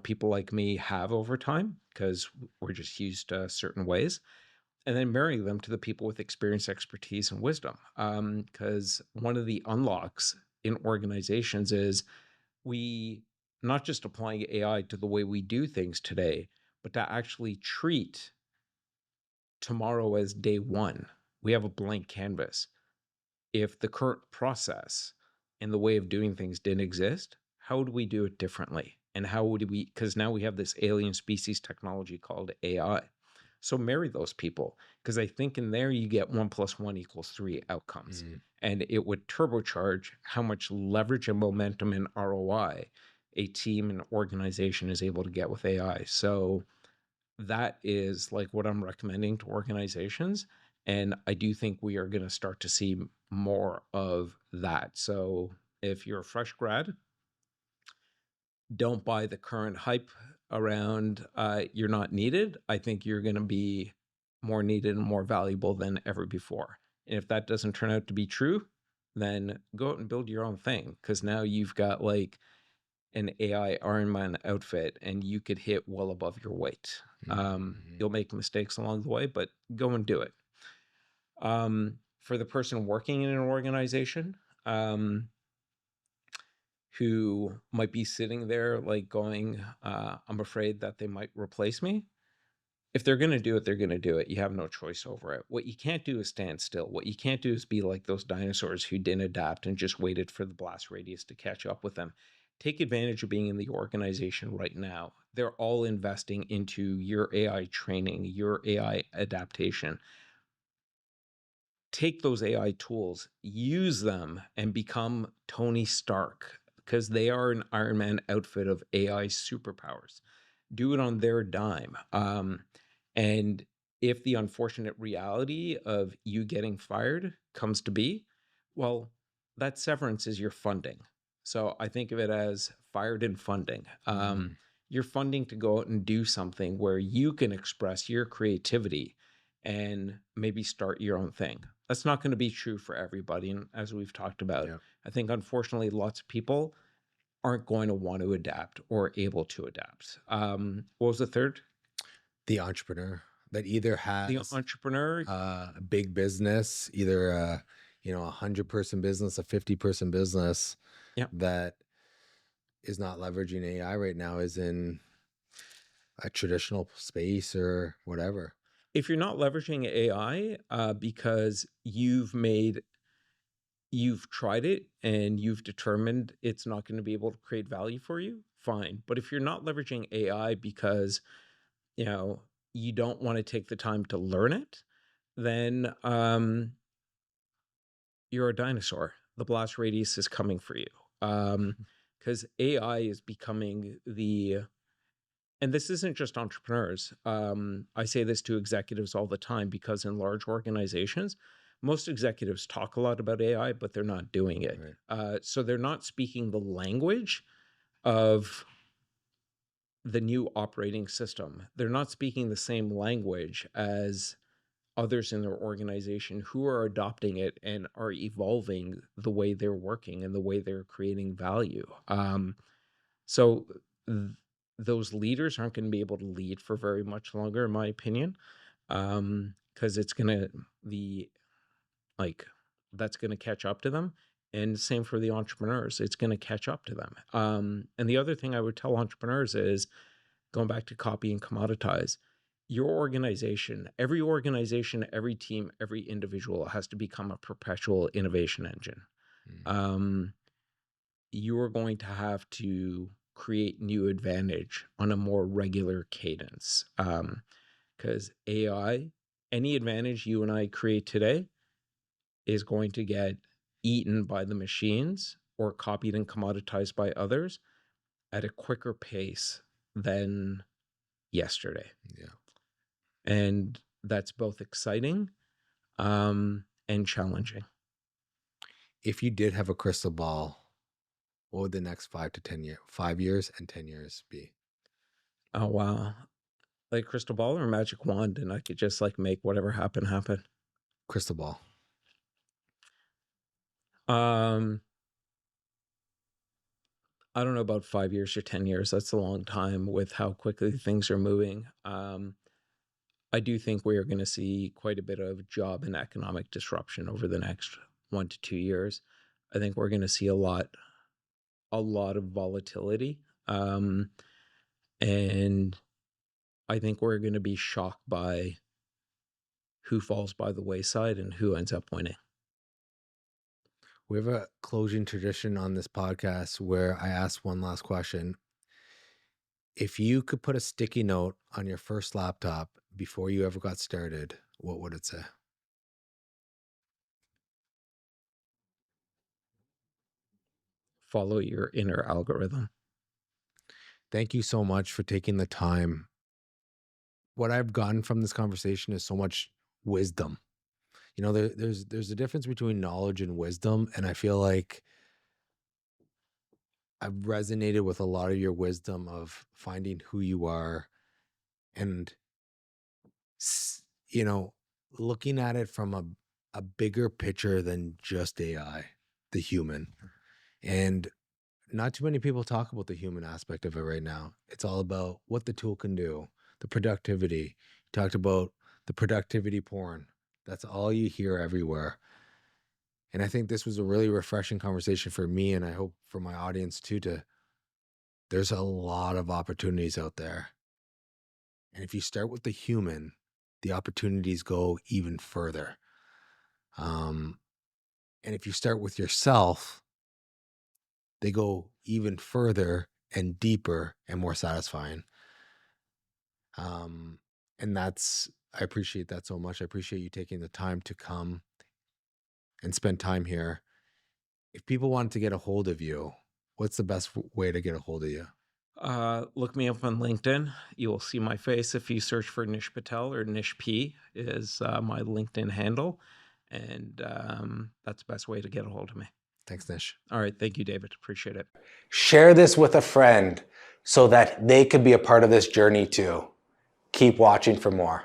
people like me have over time because we're just used to certain ways, and then marrying them to the people with experience, expertise, and wisdom. Because one of the unlocks in organizations is we not just applying AI to the way we do things today, but to actually treat tomorrow as day one. We have a blank canvas. If the current process and the way of doing things didn't exist, how would we do it differently? And how would we, because now we have this alien species technology called AI. So marry those people, because I think in there you get 1 + 1 = 3 outcomes, Mm. and it would turbocharge how much leverage and momentum and ROI a team and organization is able to get with AI. So that is like what I'm recommending to organizations. And I do think we are going to start to see more of that. So if you're a fresh grad, don't buy the current hype around you're not needed. I think you're going to be more needed and more valuable than ever before. And if that doesn't turn out to be true, then go out and build your own thing, because now you've got like an AI Iron Man outfit and you could hit well above your weight. Mhm. You'll make mistakes along the way, but go and do it. For the person working in an organization, who might be sitting there like going, I'm afraid that they might replace me. If they're going to do it, they're going to do it. You have no choice over it. What you can't do is stand still. What you can't do is be like those dinosaurs who didn't adapt and just waited for the blast radius to catch up with them. Take advantage of being in the organization right now. They're all investing into your AI training, your AI adaptation. Take those AI tools, use them, and become Tony Stark, because they are an Iron Man outfit of AI superpowers. Do it on their dime. And if the unfortunate reality of you getting fired comes to be, well, that severance is your funding. So I think of it as fired and funding. You're funding to go out and do something where you can express your creativity and maybe start your own thing. That's not going to be true for everybody. And as we've talked about, Yeah. I think unfortunately lots of people aren't going to want to adapt or able to adapt. What was the third? The entrepreneur that either The has entrepreneur. a big business, either a 100-person business, a 50-person business Yeah. that is not leveraging AI right now, is in a traditional space or whatever. If you're not leveraging AI because you've tried it and you've determined it's not going to be able to create value for you, fine. But if you're not leveraging AI because you don't want to take the time to learn it, then you're a dinosaur. The blast radius is coming for you. Because AI is becoming and this isn't just entrepreneurs. I say this to executives all the time, because in large organizations, most executives talk a lot about AI, but they're not doing it. Right. So they're not speaking the language of the new operating system. They're not speaking the same language as others in their organization who are adopting it and are evolving the way they're working and the way they're creating value. So th- those leaders aren't going to be able to lead for very much longer, in my opinion, because it's going to that's going to catch up to them. And same for the entrepreneurs, it's going to catch up to them. And the other thing I would tell entrepreneurs is, going back to copy and commoditize, your organization, every team, every individual has to become a perpetual innovation engine. You are going to have to create new advantage on a more regular cadence. Because AI, any advantage you and I create today is going to get eaten by the machines or copied and commoditized by others at a quicker pace than yesterday. Yeah. And that's both exciting and challenging. If you did have a crystal ball, what would the next 5 years and 10 years be? Oh, wow. Like crystal ball or magic wand, and I could just like make whatever happen. Crystal ball. Um, I don't know about 5 years or 10 years. That's a long time with how quickly things are moving. I do think we are going to see quite a bit of job and economic disruption over the next 1 to 2 years. I think we're going to see a lot of volatility. And I think we're going to be shocked by who falls by the wayside and who ends up winning. We have a closing tradition on this podcast where I ask one last question. If you could put a sticky note on your first laptop before you ever got started, what would it say? Follow your inner algorithm. Thank you so much for taking the time. What I've gotten from this conversation is so much wisdom. You know, there's a difference between knowledge and wisdom, and I feel like I've resonated with a lot of your wisdom of finding who you are and you know, looking at it from a bigger picture than just AI, the human. And not too many people talk about the human aspect of it right now. It's all about what the tool can do, the productivity. You talked about the productivity porn. That's all you hear everywhere. And I think this was a really refreshing conversation for me, and I hope for my audience too, there's a lot of opportunities out there. And if you start with the human, the opportunities go even further. And if you start with yourself, they go even further and deeper and more satisfying. And I appreciate that so much. I appreciate you taking the time to come and spend time here. If people wanted to get a hold of you, what's the best way to get a hold of you? Look me up on LinkedIn. You will see my face if you search for Nish Patel, or Nish P is my LinkedIn handle. And that's the best way to get a hold of me. Thanks, Nish. All right. Thank you, David. Appreciate it. Share this with a friend so that they could be a part of this journey too. Keep watching for more.